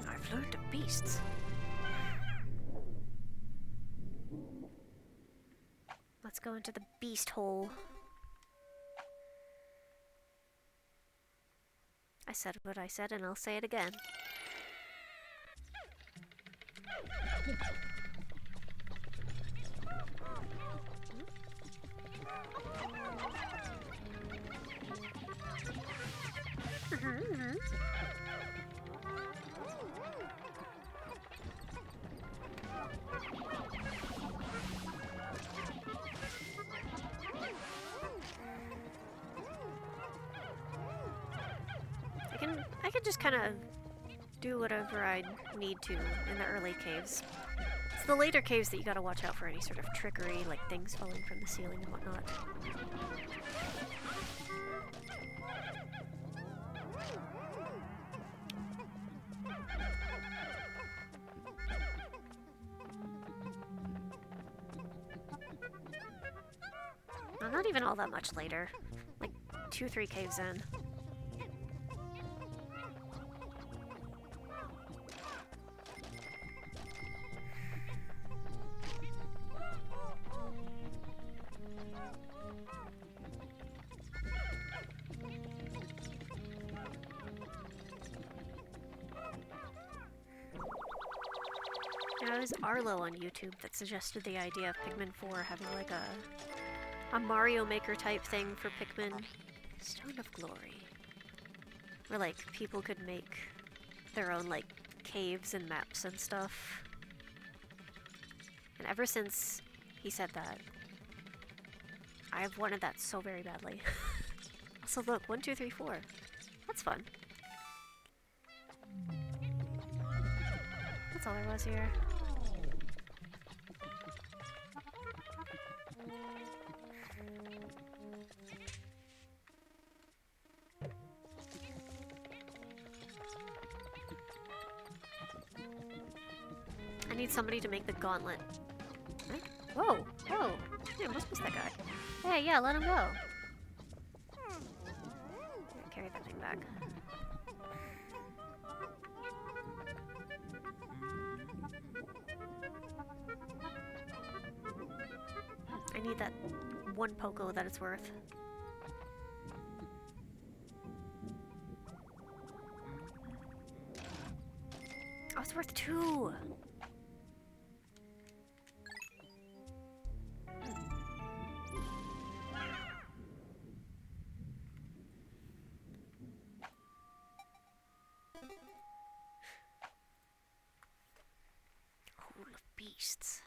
I've learned of beasts. Let's go into the beast hole. I said what I said and I'll say it again. just kind of do whatever I need to in the early caves. It's the later caves that you gotta watch out for any sort of trickery, like things falling from the ceiling and whatnot. Well, not even all that much later. Like 2-3 caves in. It was Arlo on YouTube that suggested the idea of Pikmin 4 having like a Mario Maker type thing for Pikmin. Stone of Glory. Where like people could make their own like caves and maps and stuff. And ever since he said that, I've wanted that so very badly. Also look, 1, 2, 3, 4. That's fun. That's all there was here. I need somebody to make the gauntlet. Huh? Whoa! Whoa! Yeah, must miss that guy. Hey, yeah, let him go. Yeah, carry that thing back. I need that one Poco that it's worth. Oh, it's worth 2! Hole of Beasts.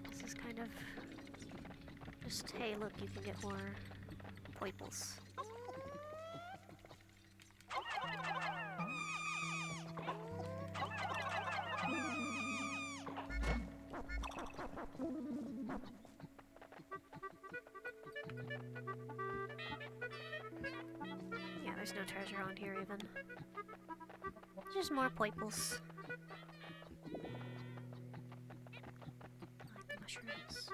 This is kind of just, hey, look, you can get more poiples. Yeah, there's no treasure on here even. Just more poiples. Like the mushrooms.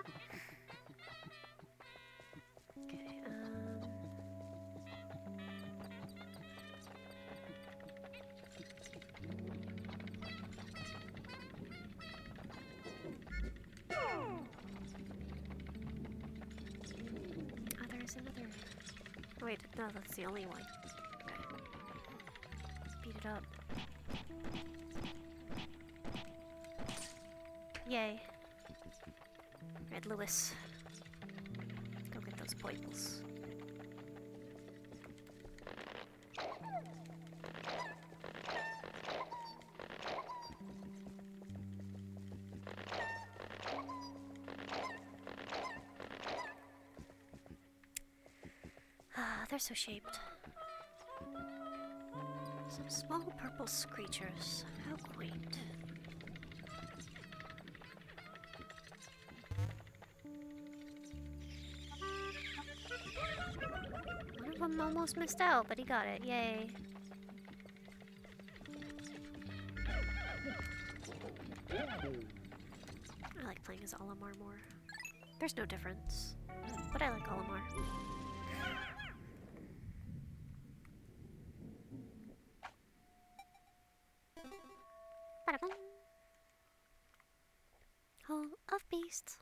Okay, oh, there's another. Oh, wait, no, that's the only one. Okay. Beat it up. Yay. Red Lewis. Go get those poiples. Ah, they're so shaped. Some small purple screechers. How quaint. One of them almost missed out, but he got it. Yay. I like playing as Olimar more. There's no difference, but I like Olimar. Ba-da-bum. Hole of Beasts.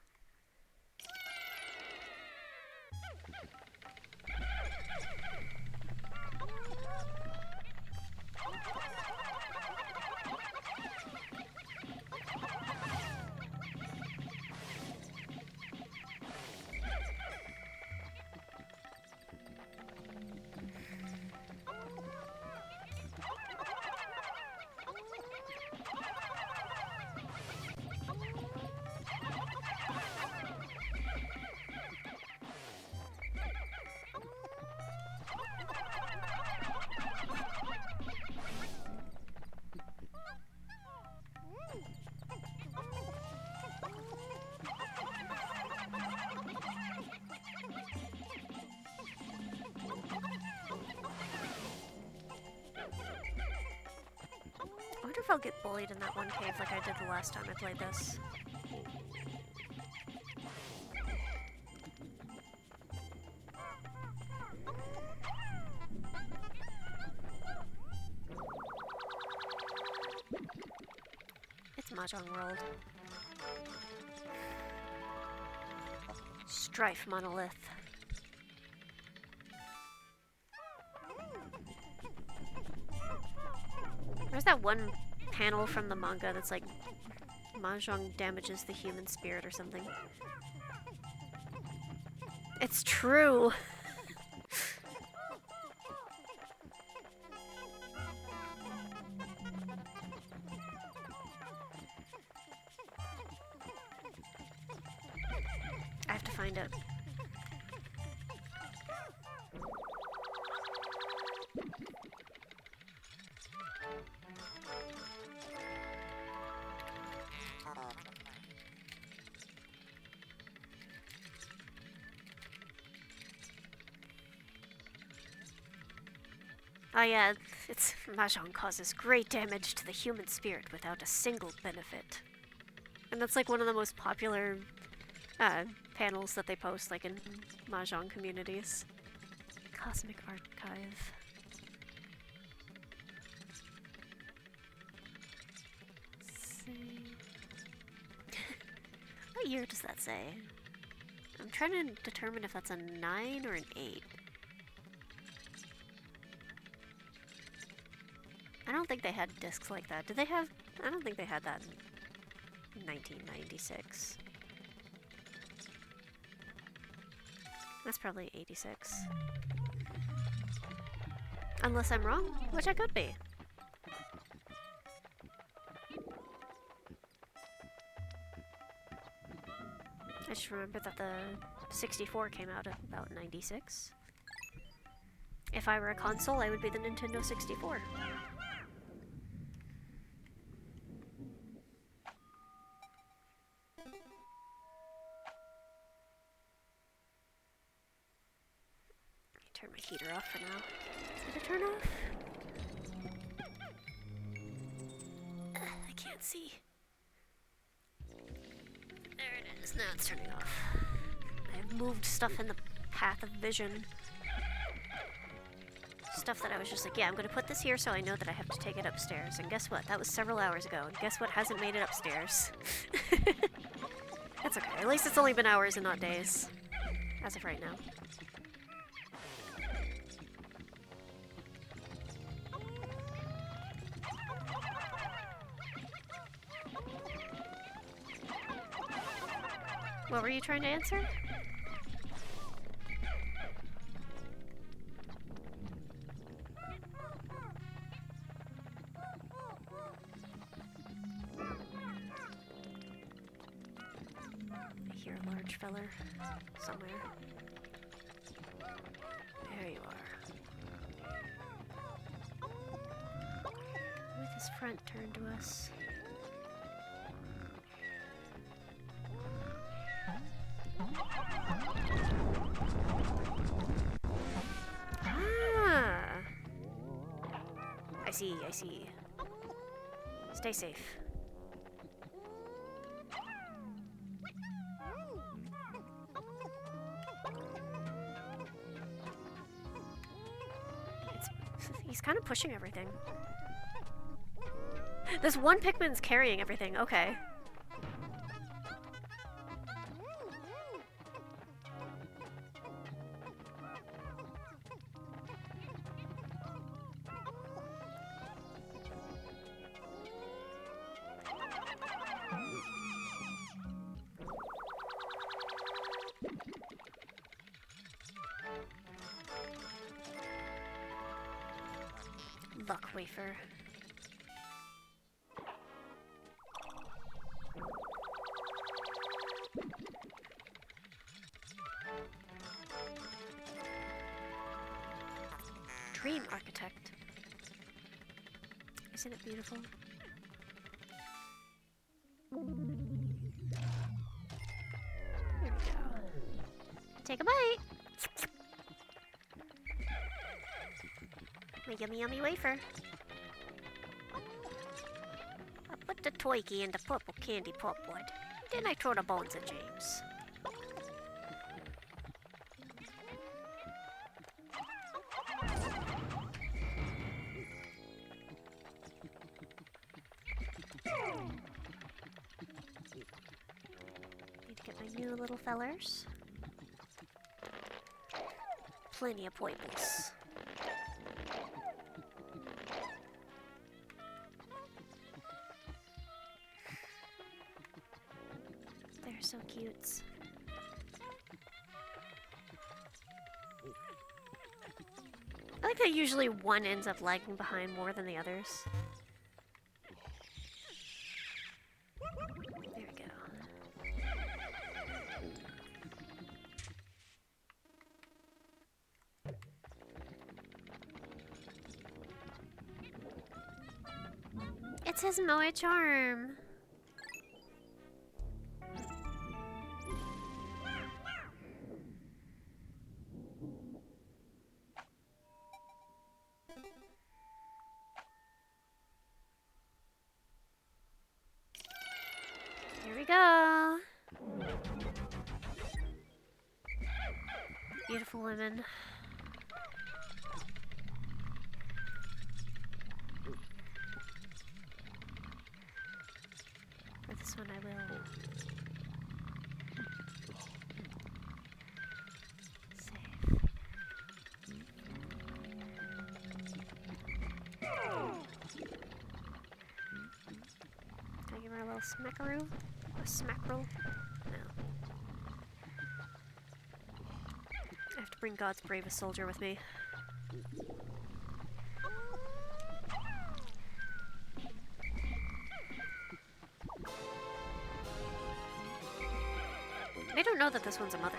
I'll get bullied in that one cave like I did the last time I played this. It's Mahjong World. Strife Monolith. There's that one panel from the manga that's like, Mahjong damages the human spirit or something. It's true! I have to find it. Oh yeah, it's Mahjong causes great damage to the human spirit without a single benefit. And that's like one of the most popular panels that they post, like in Mahjong communities. Cosmic Archive. Let's see. What year does that say? I'm trying to determine if that's a 9 or an 8. I don't think they had discs like that. Did they have... I don't think they had that in 1996. That's probably 86. Unless I'm wrong, which I could be. I just remember that the 64 came out at about 96. If I were a console, I would be the Nintendo 64. Turn my heater off for now. Did it turn off? I can't see. There it is. Now it's turning off. I've moved stuff in the path of vision. Stuff that I was just like, yeah, I'm gonna put this here so I know that I have to take it upstairs. And guess what? That was several hours ago. And guess what hasn't made it upstairs? That's okay. At least it's only been hours and not days. As of right now. What were you trying to answer? I hear a large feller somewhere. There you are. With his front turned to us. Ah! I see, I see. Stay safe. He's kind of pushing everything. This one Pikmin's carrying everything, okay. Luck wafer. Dream Architect. Isn't it beautiful? There we go. Take a bite! My yummy yummy wafer. Dip the Twikey in the purple candy pulpwood. Then I throw the bones at James. Need to get my new little fellers. Plenty of poibles. They're so cute. I like that usually one ends up lagging behind more than the others. There we go. It's his Moe charm. Here we go. Beautiful women. For this one I will save. Can I give her a little smackaroo? A smackerel? No. I have to bring God's bravest soldier with me. They don't know that this one's a mother.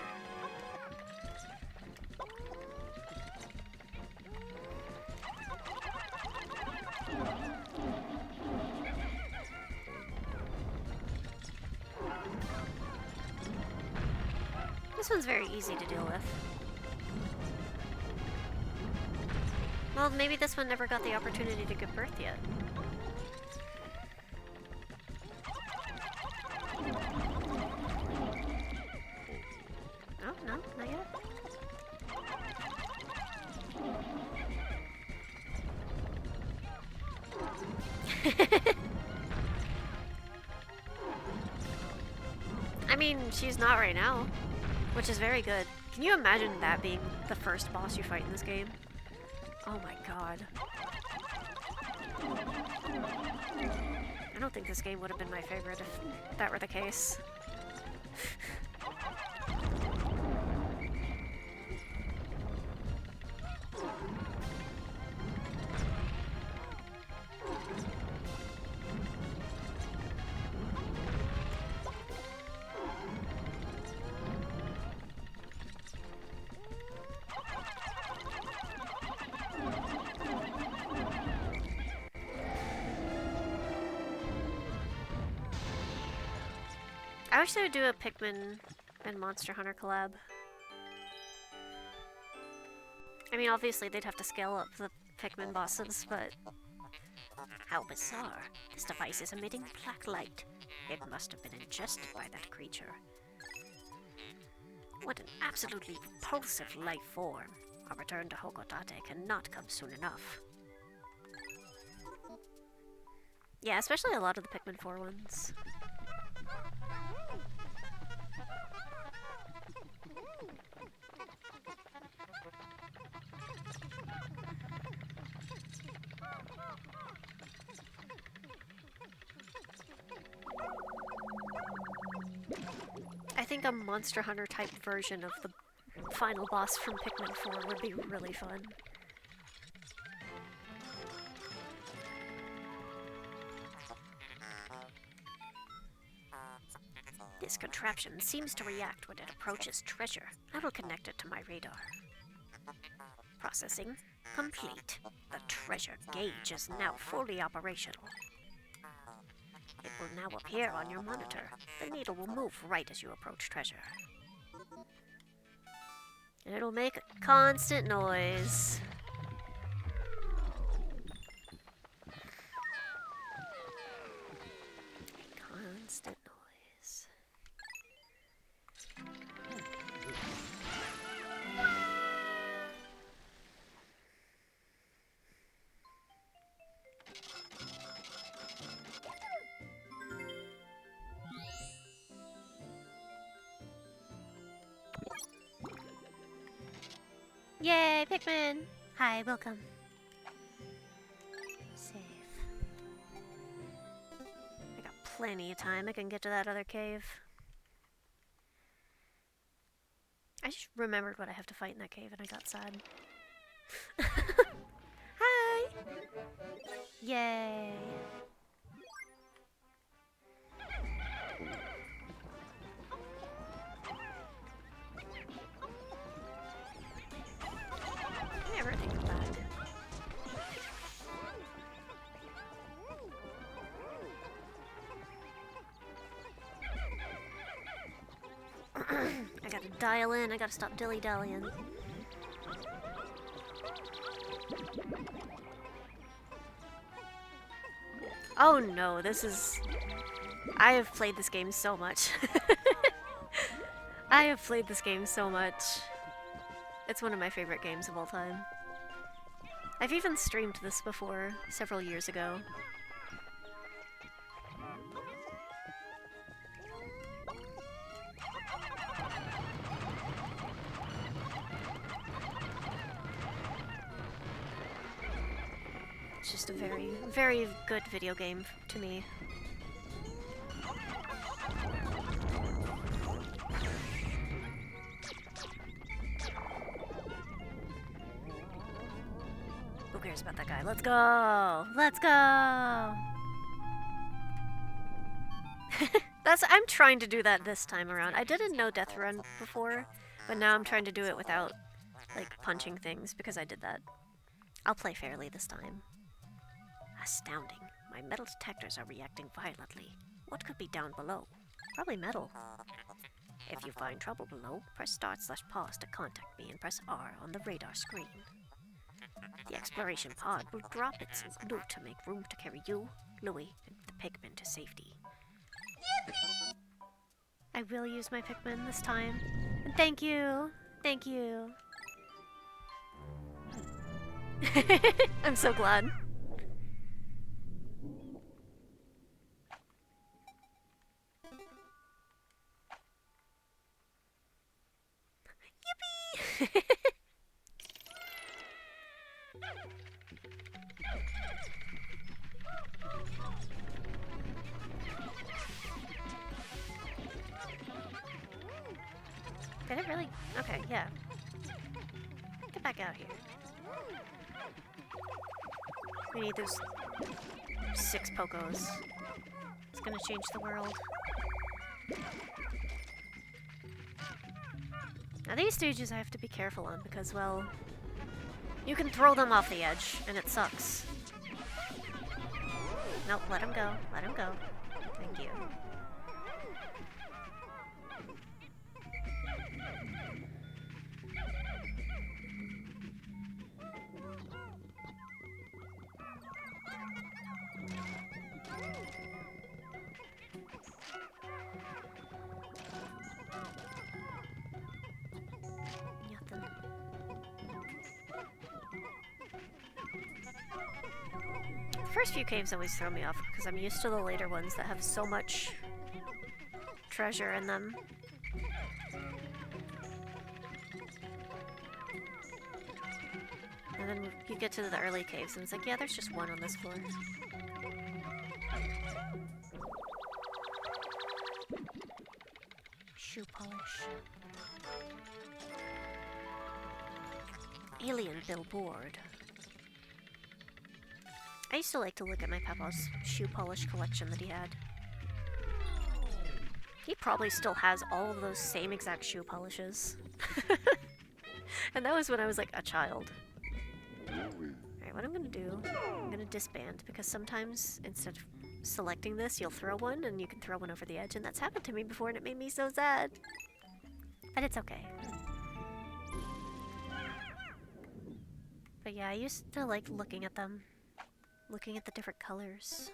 This one's very easy to deal with. Well, maybe this one never got the opportunity to give birth yet. Oh, no, not yet. I mean, she's not right now, which is very good. Can you imagine that being the first boss you fight in this game? Oh my god. I don't think this game would have been my favorite if that were the case. I wish they would do a Pikmin and Monster Hunter collab. I mean, obviously they'd have to scale up the Pikmin bosses, but... How bizarre. This device is emitting black light. It must have been ingested by that creature. What an absolutely repulsive life form. Our return to Hokodate cannot come soon enough. Yeah, especially a lot of the Pikmin 4 ones. I think a Monster Hunter type version of the final boss from Pikmin 4 would be really fun. This contraption seems to react when it approaches treasure. I will connect it to my radar. Processing complete. The treasure gauge is now fully operational. It will now appear on your monitor. The needle will move right as you approach treasure. And it'll make a constant noise. Yay, Pikmin! Hi, welcome. Save. I got plenty of time. I can get to that other cave. I just remembered what I have to fight in that cave and I got sad. Hi! Yay! Everything come back. I gotta dial in, I gotta stop dilly-dallying. Oh no, this is... I have played this game so much. I have played this game so much. It's one of my favorite games of all time. I've even streamed this before, several years ago. It's just a very, very good video game to me. Who cares about that guy? Let's go! Let's go! I'm trying to do that this time around. I didn't know Death Run before, but now I'm trying to do it without, like, punching things because I did that. I'll play fairly this time. Astounding. My metal detectors are reacting violently. What could be down below? Probably metal. If you find trouble below, press start/pause to contact me and press R on the radar screen. The exploration pod will drop its loot to make room to carry you, Louie, and the Pikmin to safety. I will use my Pikmin this time. And thank you! Thank you! I'm so glad. Yippee! Did it really? Okay, yeah. Get back out here. We need those 6 Pokos. It's gonna change the world. Now these stages I have to be careful on because, well, you can throw them off the edge, and it sucks. Nope, let him go. Let him go. Thank you. Nothing. The first few caves always throw me off because I'm used to the later ones that have so much treasure in them. And then you get to the early caves and it's like, yeah, there's just one on this floor. Shoe polish. Alien billboard. I used to like to look at my papa's shoe polish collection that he had. He probably still has all of those same exact shoe polishes. And that was when I was like a child. Alright, what I'm gonna do, I'm gonna disband because sometimes instead of selecting this, you'll throw one and you can throw one over the edge, and that's happened to me before and it made me so sad. But it's okay. But yeah, I used to like looking at them. Looking at the different colors.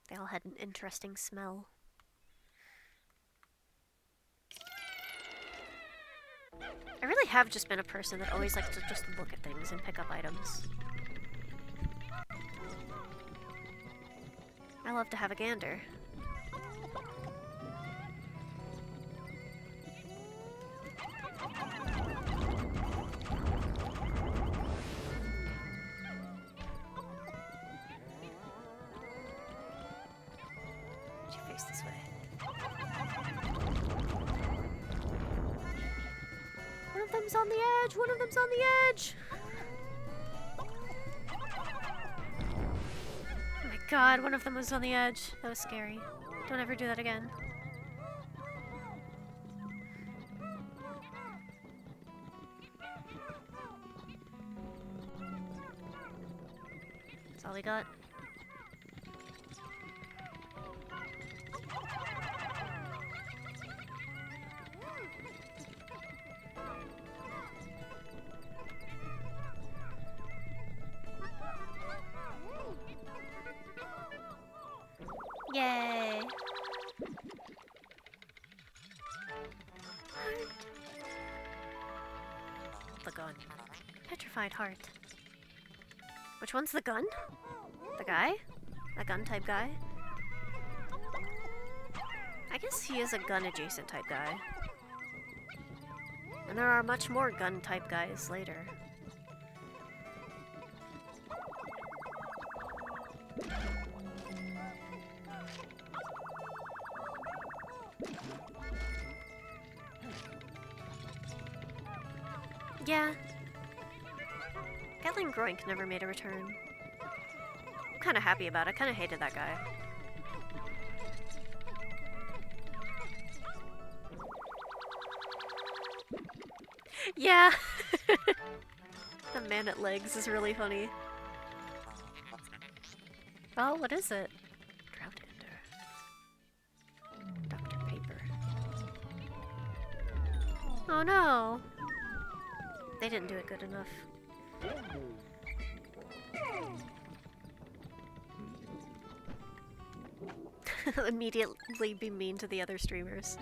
They all had an interesting smell. I really have just been a person that always likes to just look at things and pick up items. I love to have a gander. them's on the edge! One of them's on the edge! Oh my god, one of them was on the edge. That was scary. Don't ever do that again. That's all we got. Yay! The gun. Petrified heart. Which one's the gun? The guy? The gun type guy? I guess he is a gun adjacent type guy. And there are much more gun type guys later. Yeah. Gatling Groink never made a return. I'm kinda happy about it. Kinda hated that guy. Yeah! The man at legs is really funny. Oh, what is it? Drought Ender. Dr. Paper. Oh no! They didn't do it good enough. Immediately be mean to the other streamers.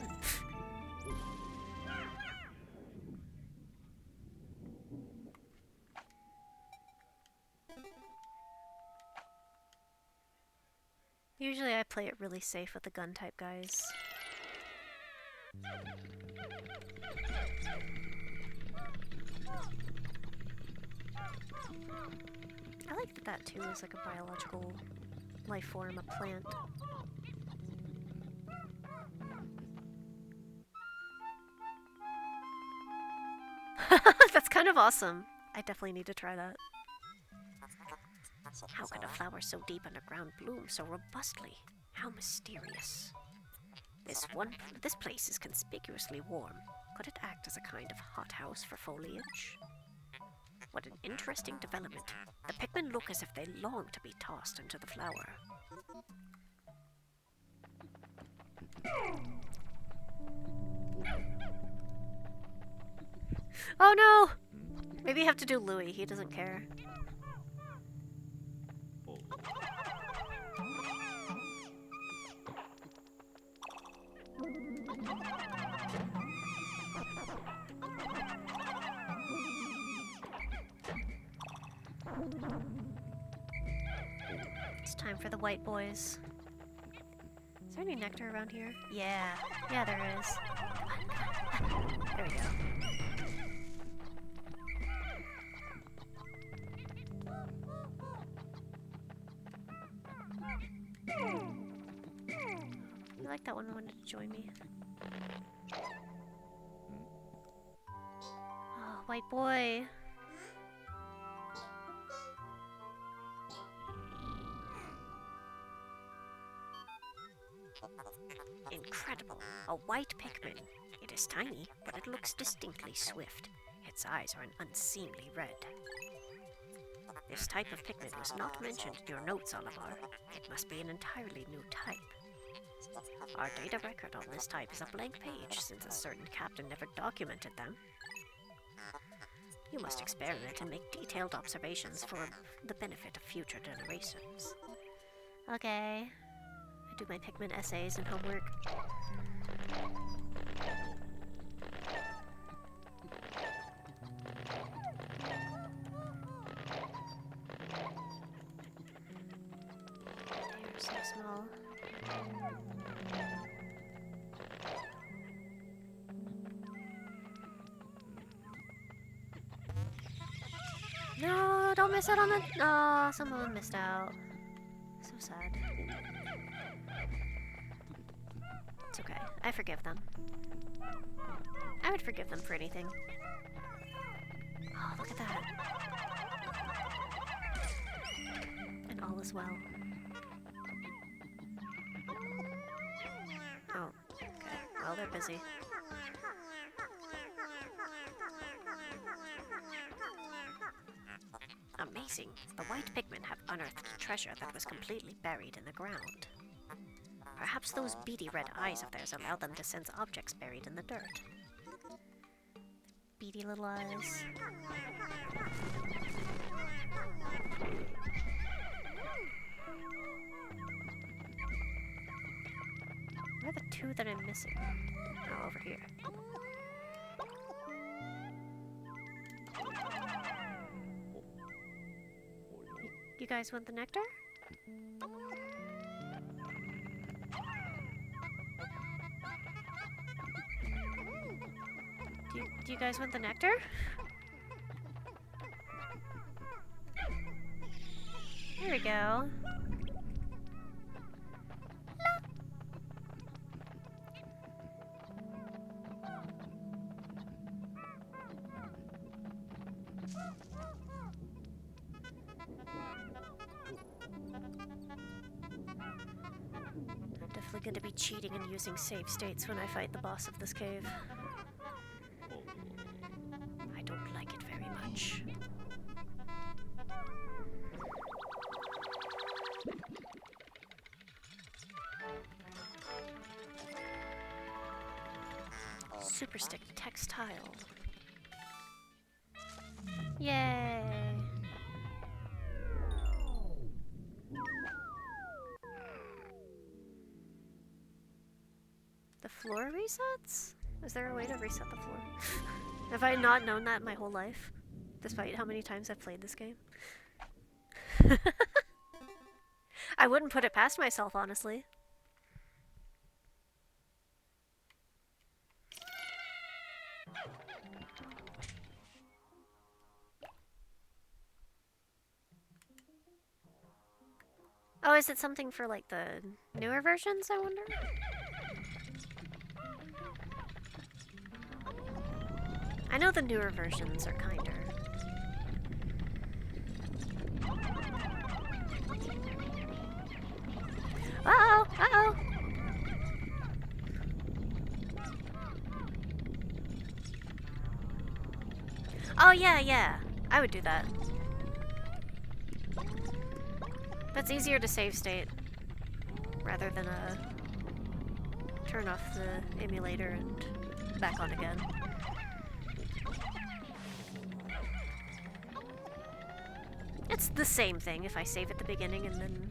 Usually I play it really safe with the gun type guys. I like that that too is like a biological life form, a plant. That's kind of awesome. I definitely need to try that. How could a flower so deep underground bloom so robustly? How mysterious. This place is conspicuously warm. Could it act as a kind of hothouse for foliage? What an interesting development. The Pikmin look as if they long to be tossed into the flower. Oh no! Maybe you have to do Louis, he doesn't care. It's time for the white boys. Is there any nectar around here? Yeah. Yeah, there is. There we go. I like that one wanted to join me. Oh, white boy. Incredible. A white Pikmin. It is tiny, but it looks distinctly swift. Its eyes are an unseemly red. This type of Pikmin was not mentioned in your notes, Oliver. It must be an entirely new type. Our data record on this type is a blank page, since a certain captain never documented them. You must experiment and make detailed observations for the benefit of future generations. Okay. I do my Pikmin essays and homework. They're so small. No, don't miss out on the... Oh, someone missed out. So sad. It's okay. I forgive them. I would forgive them for anything. Oh, look at that. And all is well. Oh, okay. Well, they're busy. Amazing. The white Pikmin have unearthed treasure that was completely buried in the ground. Perhaps those beady red eyes of theirs allow them to sense objects buried in the dirt. Beady little eyes. Where are the two that I'm missing? Oh, over here. You guys want the nectar? Do you guys want the nectar? There we go. I'm definitely going to be cheating and using save states when I fight the boss of this cave. I don't like it very much. Super stick textile. Yay! The floor resets? Is there a way to reset the floor? Have I not known that my whole life? Despite how many times I've played this game? I wouldn't put it past myself, honestly. Oh, is it something for, like, the newer versions, I wonder? I know the newer versions are kinder. Uh-oh! Uh-oh! Oh, yeah, yeah. I would do that. That's easier to save state, rather than turn off the emulator and back on again. It's the same thing if I save at the beginning and then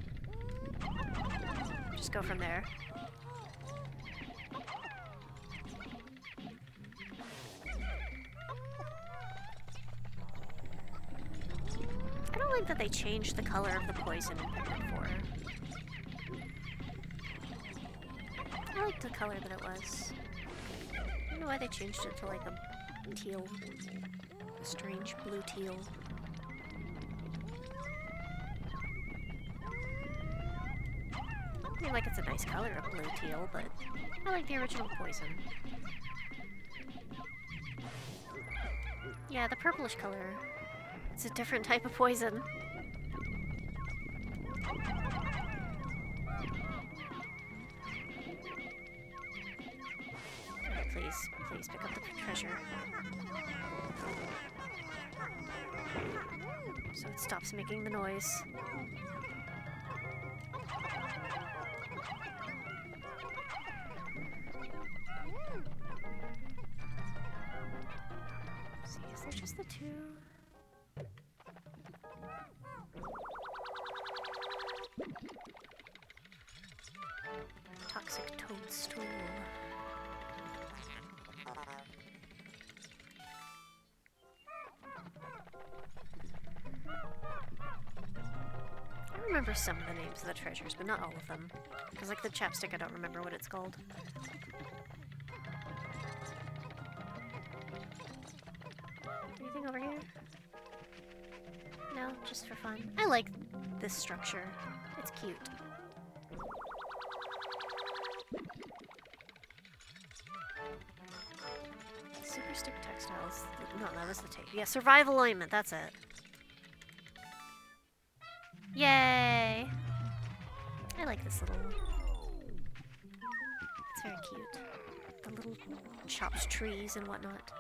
just go from there. I don't like that they changed the color of the poison in Pikmin 4. I liked the color that it was. I don't know why they changed it to like a teal. A strange blue teal. I mean, like, it's a nice color of blue teal, but I like the original poison. Yeah, the purplish color. It's a different type of poison. Alright, please pick up the treasure. So it stops making the noise. See, is there just the two? Toxic toadstool. I remember some of the names of the treasures, but not all of them. Because, like, the chapstick, I don't remember what it's called. Anything over here? No, just for fun. I like this structure. It's cute. Super Acoustic textiles. No, that was the tape. Yeah, survival alignment, that's it. Yay! I like this little... It's very cute. The little chopped trees and whatnot.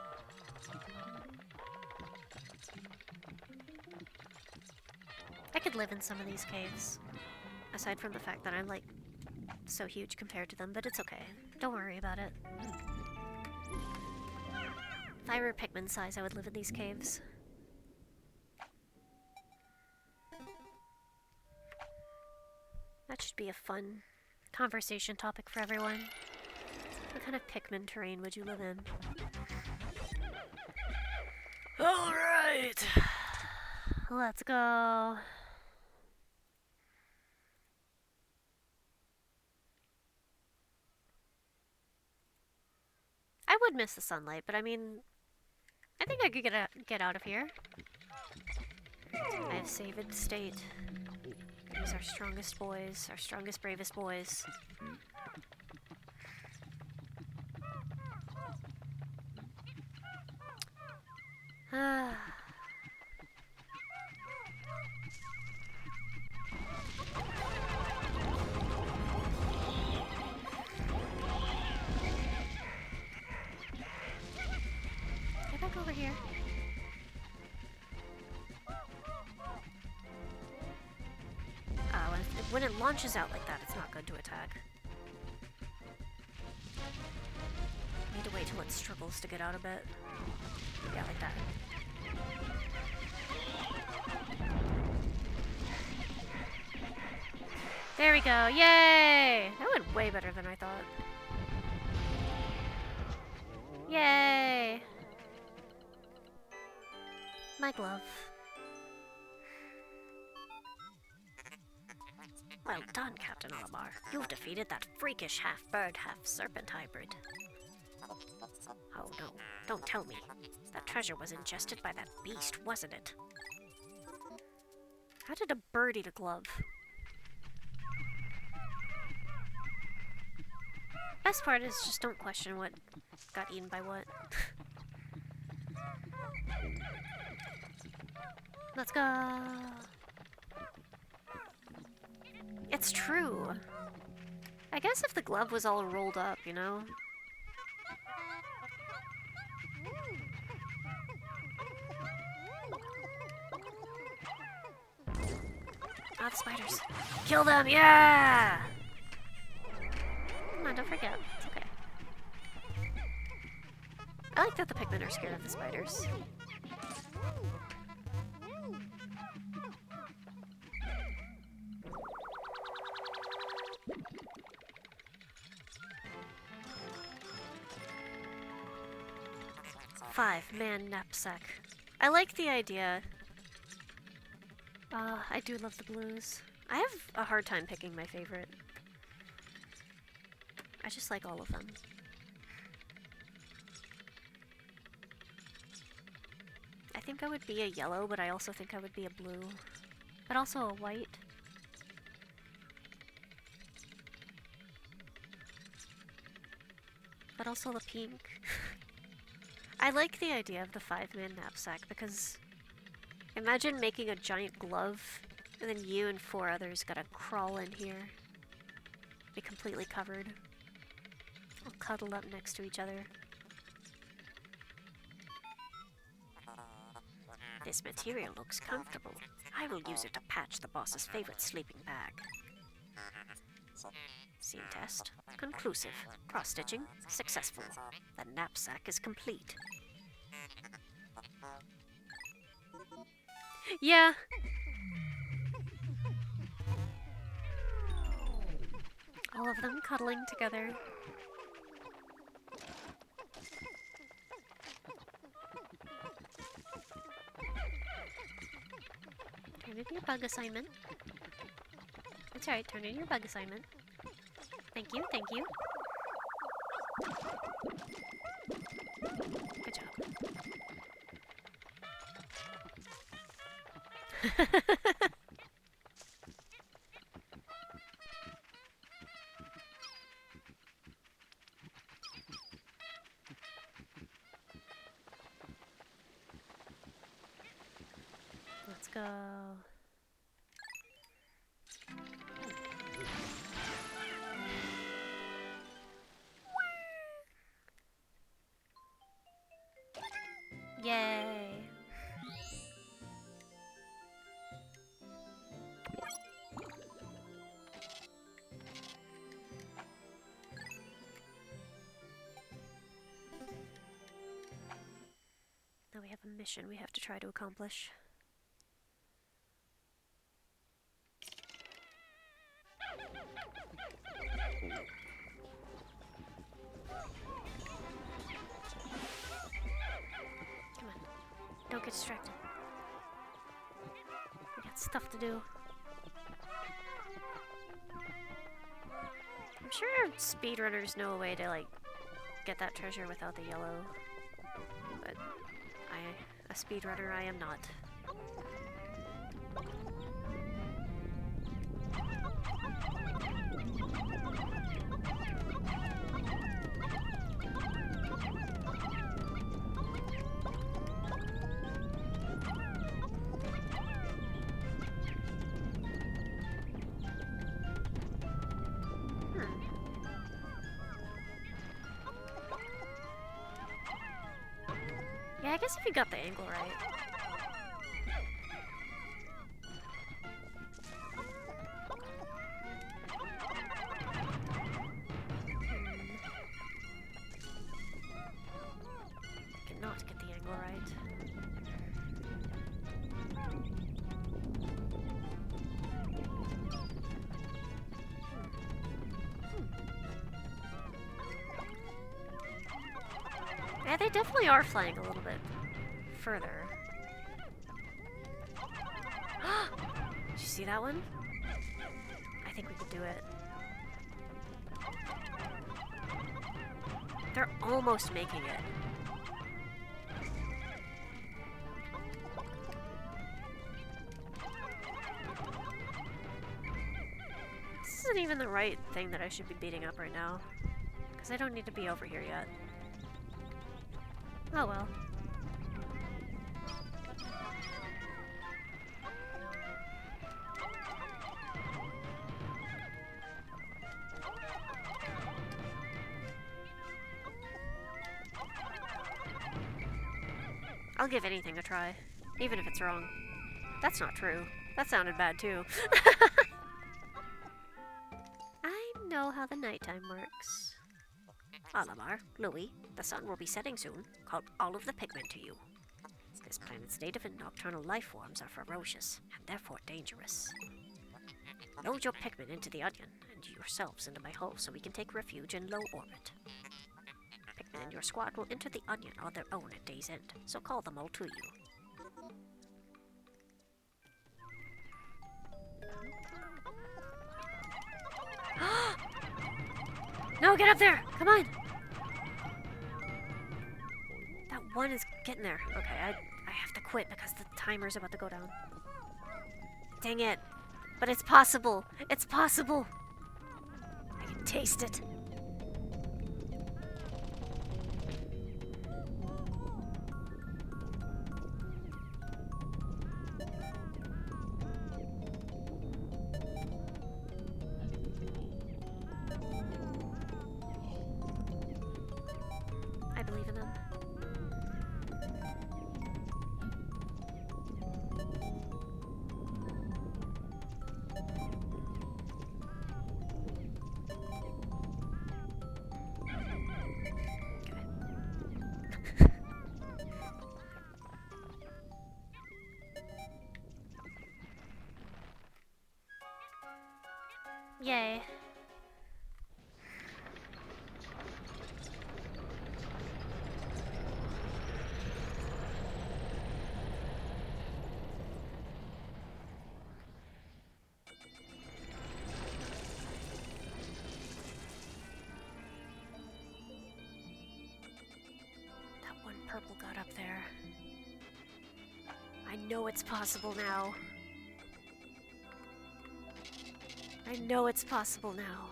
I could live in some of these caves. Aside from the fact that I'm, like, so huge compared to them, but it's okay. Don't worry about it. If I were Pikmin size, I would live in these caves. That should be a fun conversation topic for everyone. What kind of Pikmin terrain would you live in? Alright! Let's go. I would miss the sunlight, but I mean, I think I could get out of here. I have saved state. These are our strongest boys, our strongest, bravest boys. Ah. Get back over here. When it launches out like that, it's not good to attack. Need to wait till it struggles to get out a bit. Yeah, like that. There we go. Yay! That went way better than I thought. Yay! My glove. Well done, Captain Olimar. You've defeated that freakish half-bird, half-serpent hybrid. Oh no, don't tell me. That treasure was ingested by that beast, wasn't it? How did a bird eat a glove? Best part is just don't question what got eaten by what. Let's go! It's true. I guess if the glove was all rolled up, you know? Ah, the spiders. Kill them, yeah! Come on, don't forget. It's okay. I like that the Pikmin are scared of the spiders. Five-man knapsack. I like the idea. I do love the blues. I have a hard time picking my favorite. I just like all of them. I think I would be a yellow, but I also think I would be a blue. But also a white. But also the pink. I like the idea of the five-man knapsack because imagine making a giant glove and then you and four others gotta crawl in here. Be completely covered. All cuddled up next to each other. This material looks comfortable. I will use it to patch the boss's favorite sleeping bag. Seam test. Conclusive. Cross-stitching. Successful. The knapsack is complete. Yeah. All of them cuddling together. Turn in your bug assignment. That's right, turn in your bug assignment. Thank you, thank you. Good job. go. Yay! Now we have a mission we have to try to accomplish. Come on. Don't get distracted. We got stuff to do. I'm sure speedrunners know a way to, like, get that treasure without the yellow. But a speedrunner I am not. Yeah, I guess if you got the angle right. Cannot get the angle right. Yeah, they definitely are flying a little bit further. Did you see that one? I think we could do it. They're almost making it. This isn't even the right thing that I should be beating up right now. Because I don't need to be over here yet. Oh well. I'll give anything a try, even if it's wrong. That's not true. That sounded bad too. I know how the nighttime works. Olimar, Louis, the sun will be setting soon. Call all of the Pikmin to you. This planet's native and nocturnal life forms are ferocious, and therefore dangerous. Load your Pikmin into the onion, and yourselves into my hull so we can take refuge in low orbit. Pikmin and your squad will enter the onion on their own at day's end, so call them all to you. No, get up there! Come on! That one is getting there. Okay, I have to quit because the timer's about to go down. Dang it. But it's possible. It's possible. I can taste it. I believe in them. Yay. That one purple got up there. I know it's possible now. I know it's possible now.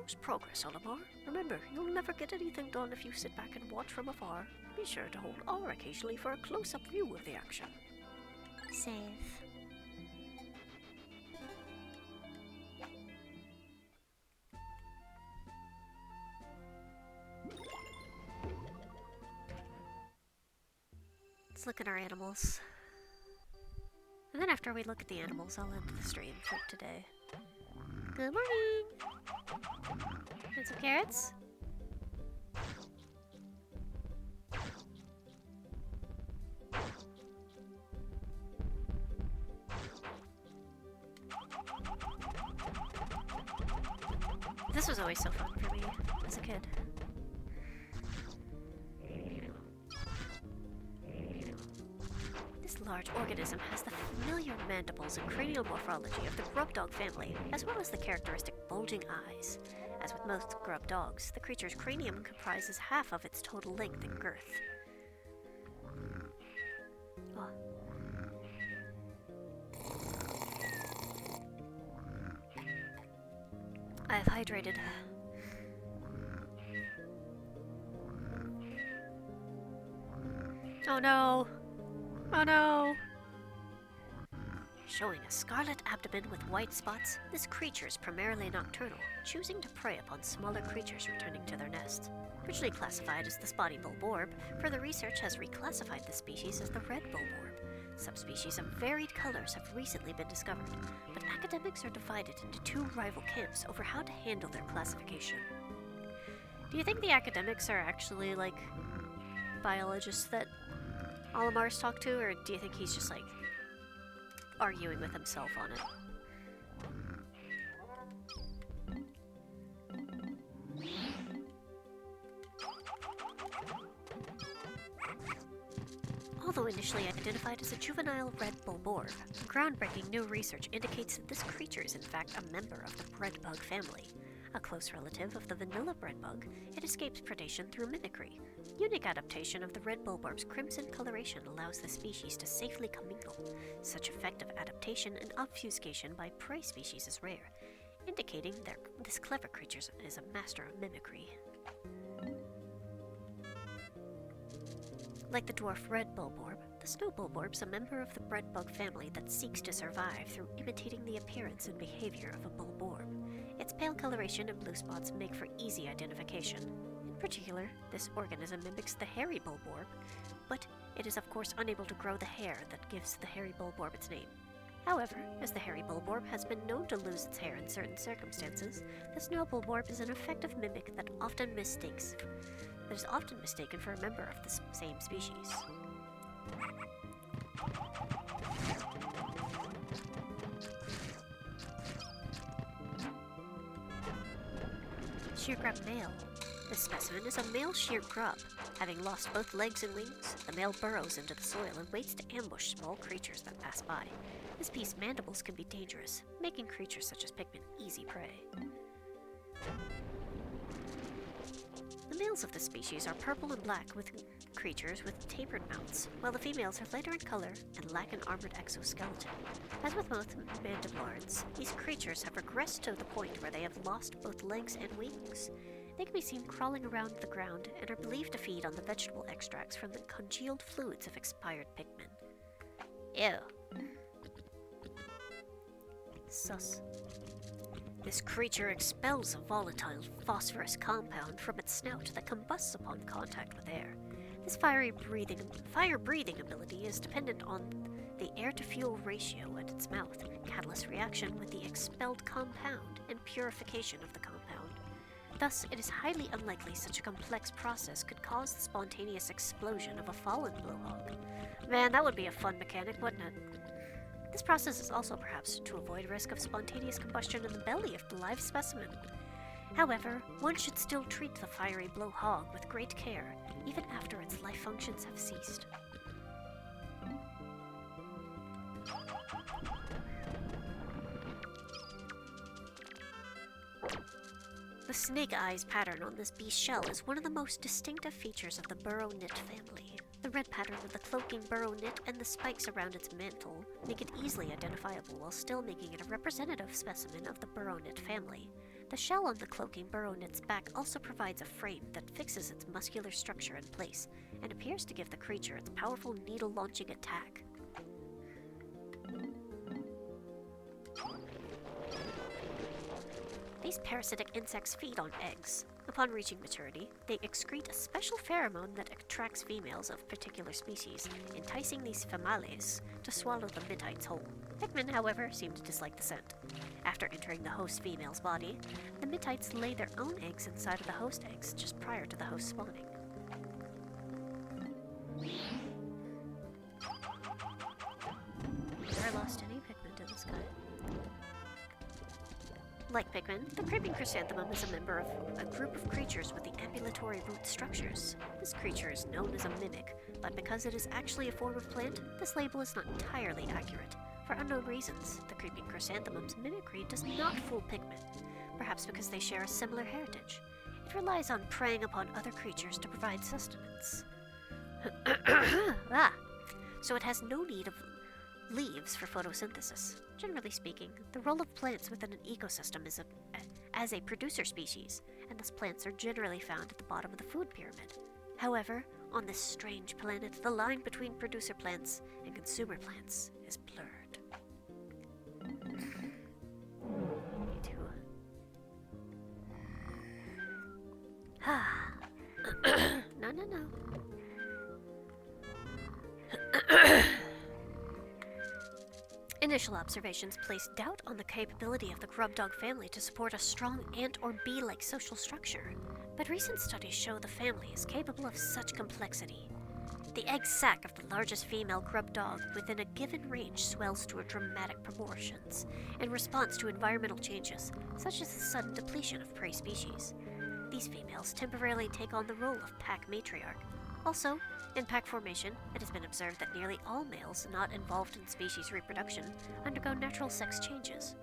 How's progress, Olimar? Remember, you'll never get anything done if you sit back and watch from afar. Be sure to hold R occasionally for a close-up view of the action. Save. Let's look at our animals. And then after we look at the animals, I'll end the stream for today. Good morning! And some carrots? This was always so fun for me as a kid. This large organism has the familiar mandibles and cranial morphology of the grub dog family, as well as the characteristic bulging eyes. As with most grub dogs, the creature's cranium comprises half of its total length and girth. Oh. I have hydrated. Oh no! Oh no! Showing a scarlet abdomen with white spots, this creature is primarily nocturnal, choosing to prey upon smaller creatures returning to their nests. Originally classified as the spotty bulborb, further research has reclassified this species as the red bulborb. Subspecies of varied colors have recently been discovered, but academics are divided into two rival camps over how to handle their classification. Do you think the academics are actually, like, biologists that Olimar's talked to, or do you think he's just, like, arguing with himself on it? Although initially identified as a juvenile red bulborb, groundbreaking new research indicates that this creature is in fact a member of the breadbug family. A close relative of the vanilla breadbug, it escapes predation through mimicry. Unique adaptation of the red bulborb's crimson coloration allows the species to safely commingle. Such effective adaptation and obfuscation by prey species is rare, indicating that this clever creature is a master of mimicry. Like the dwarf red bulborb, the snow bulborb is a member of the breadbug family that seeks to survive through imitating the appearance and behavior of a bulborb. Its pale coloration and blue spots make for easy identification. In particular, this organism mimics the hairy bulborb, but it is of course unable to grow the hair that gives the hairy bulborb its name. However, as the hairy bulborb has been known to lose its hair in certain circumstances, the snow bulborb is an effective mimic that is often mistaken for a member of the same species. Sheargrub male. This specimen is a male shear grub. Having lost both legs and wings, the male burrows into the soil and waits to ambush small creatures that pass by. This beast's mandibles can be dangerous, making creatures such as Pikmin easy prey. The males of the species are purple and black with creatures with tapered mouths, while the females are lighter in color and lack an armored exoskeleton. As with most mandiblards, these creatures have regressed to the point where they have lost both legs and wings. They can be seen crawling around the ground and are believed to feed on the vegetable extracts from the congealed fluids of expired Pikmin. Ew. Sus. This creature expels a volatile phosphorus compound from its snout that combusts upon contact with air. This fire-breathing ability is dependent on the air-to-fuel ratio at its mouth, catalyst reaction with the expelled compound, and purification of the compound. Thus, it is highly unlikely such a complex process could cause the spontaneous explosion of a fallen blowhog. Man, that would be a fun mechanic, wouldn't it? This process is also perhaps to avoid risk of spontaneous combustion in the belly of the live specimen. However, one should still treat the fiery blowhog with great care, even after its life functions have ceased. The snake eyes pattern on this beast's shell is one of the most distinctive features of the burrow knit family. The red pattern of the cloaking burrow knit and the spikes around its mantle make it easily identifiable while still making it a representative specimen of the burrow knit family. The shell on the cloaking burrow in its back also provides a frame that fixes its muscular structure in place and appears to give the creature its powerful needle-launching attack. These parasitic insects feed on eggs. Upon reaching maturity, they excrete a special pheromone that attracts females of particular species, enticing these females to swallow the midnights whole. Pikmin, however, seem to dislike the scent. After entering the host female's body, the midnights lay their own eggs inside of the host eggs just prior to the host spawning. Never lost any Pikmin to this guy. Like Pikmin, the creeping chrysanthemum is a member of a group of creatures with the ambulatory root structures. This creature is known as a mimic, but because it is actually a form of plant, this label is not entirely accurate. For unknown reasons, the creeping chrysanthemum's mimicry does not fool Pikmin, perhaps because they share a similar heritage. It relies on preying upon other creatures to provide sustenance. So it has no need of leaves for photosynthesis. Generally speaking, the role of plants within an ecosystem is as a producer species, and thus plants are generally found at the bottom of the food pyramid. However, on this strange planet, the line between producer plants and consumer plants is blurred. Me too. No. Initial observations place doubt on the capability of the grub dog family to support a strong ant or bee-like social structure, but recent studies show the family is capable of such complexity. The egg sac of the largest female grub dog within a given range swells to dramatic proportions in response to environmental changes, such as the sudden depletion of prey species. These females temporarily take on the role of pack matriarch. Also, in pack formation, it has been observed that nearly all males not involved in species reproduction undergo natural sex changes.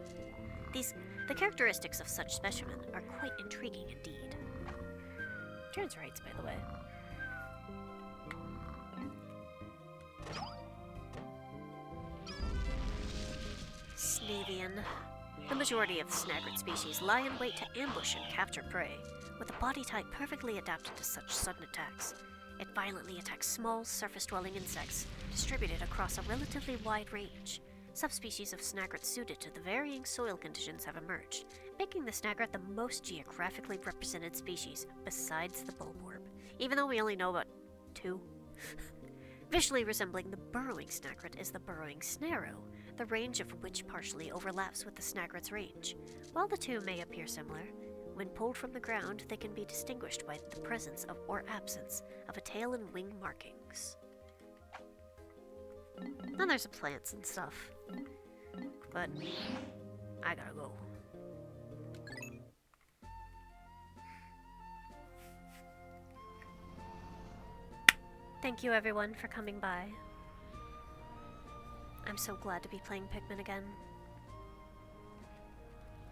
The characteristics of such specimen are quite intriguing indeed. Trans rights, by the way. Snavian. The majority of the snagret species lie in wait to ambush and capture prey, with a body type perfectly adapted to such sudden attacks. It violently attacks small, surface-dwelling insects, distributed across a relatively wide range. Subspecies of snagret suited to the varying soil conditions have emerged, making the snagret the most geographically represented species, besides the bulborb, even though we only know about 2. Visually resembling the burrowing snagret is the burrowing snarrow, the range of which partially overlaps with the snagret's range. While the two may appear similar, when pulled from the ground, they can be distinguished by the presence of or absence of a tail and wing markings. Then there's some plants and stuff. But I gotta go. Thank you everyone for coming by. I'm so glad to be playing Pikmin again.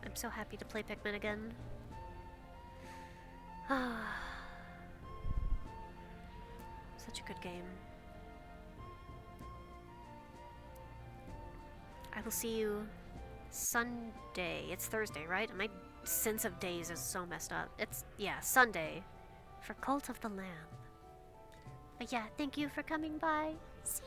I'm so happy to play Pikmin again. Such a good game. I will see you Sunday. It's Thursday, right? My sense of days is so messed up. Yeah, Sunday for Cult of the Lamb. But yeah, thank you for coming by. See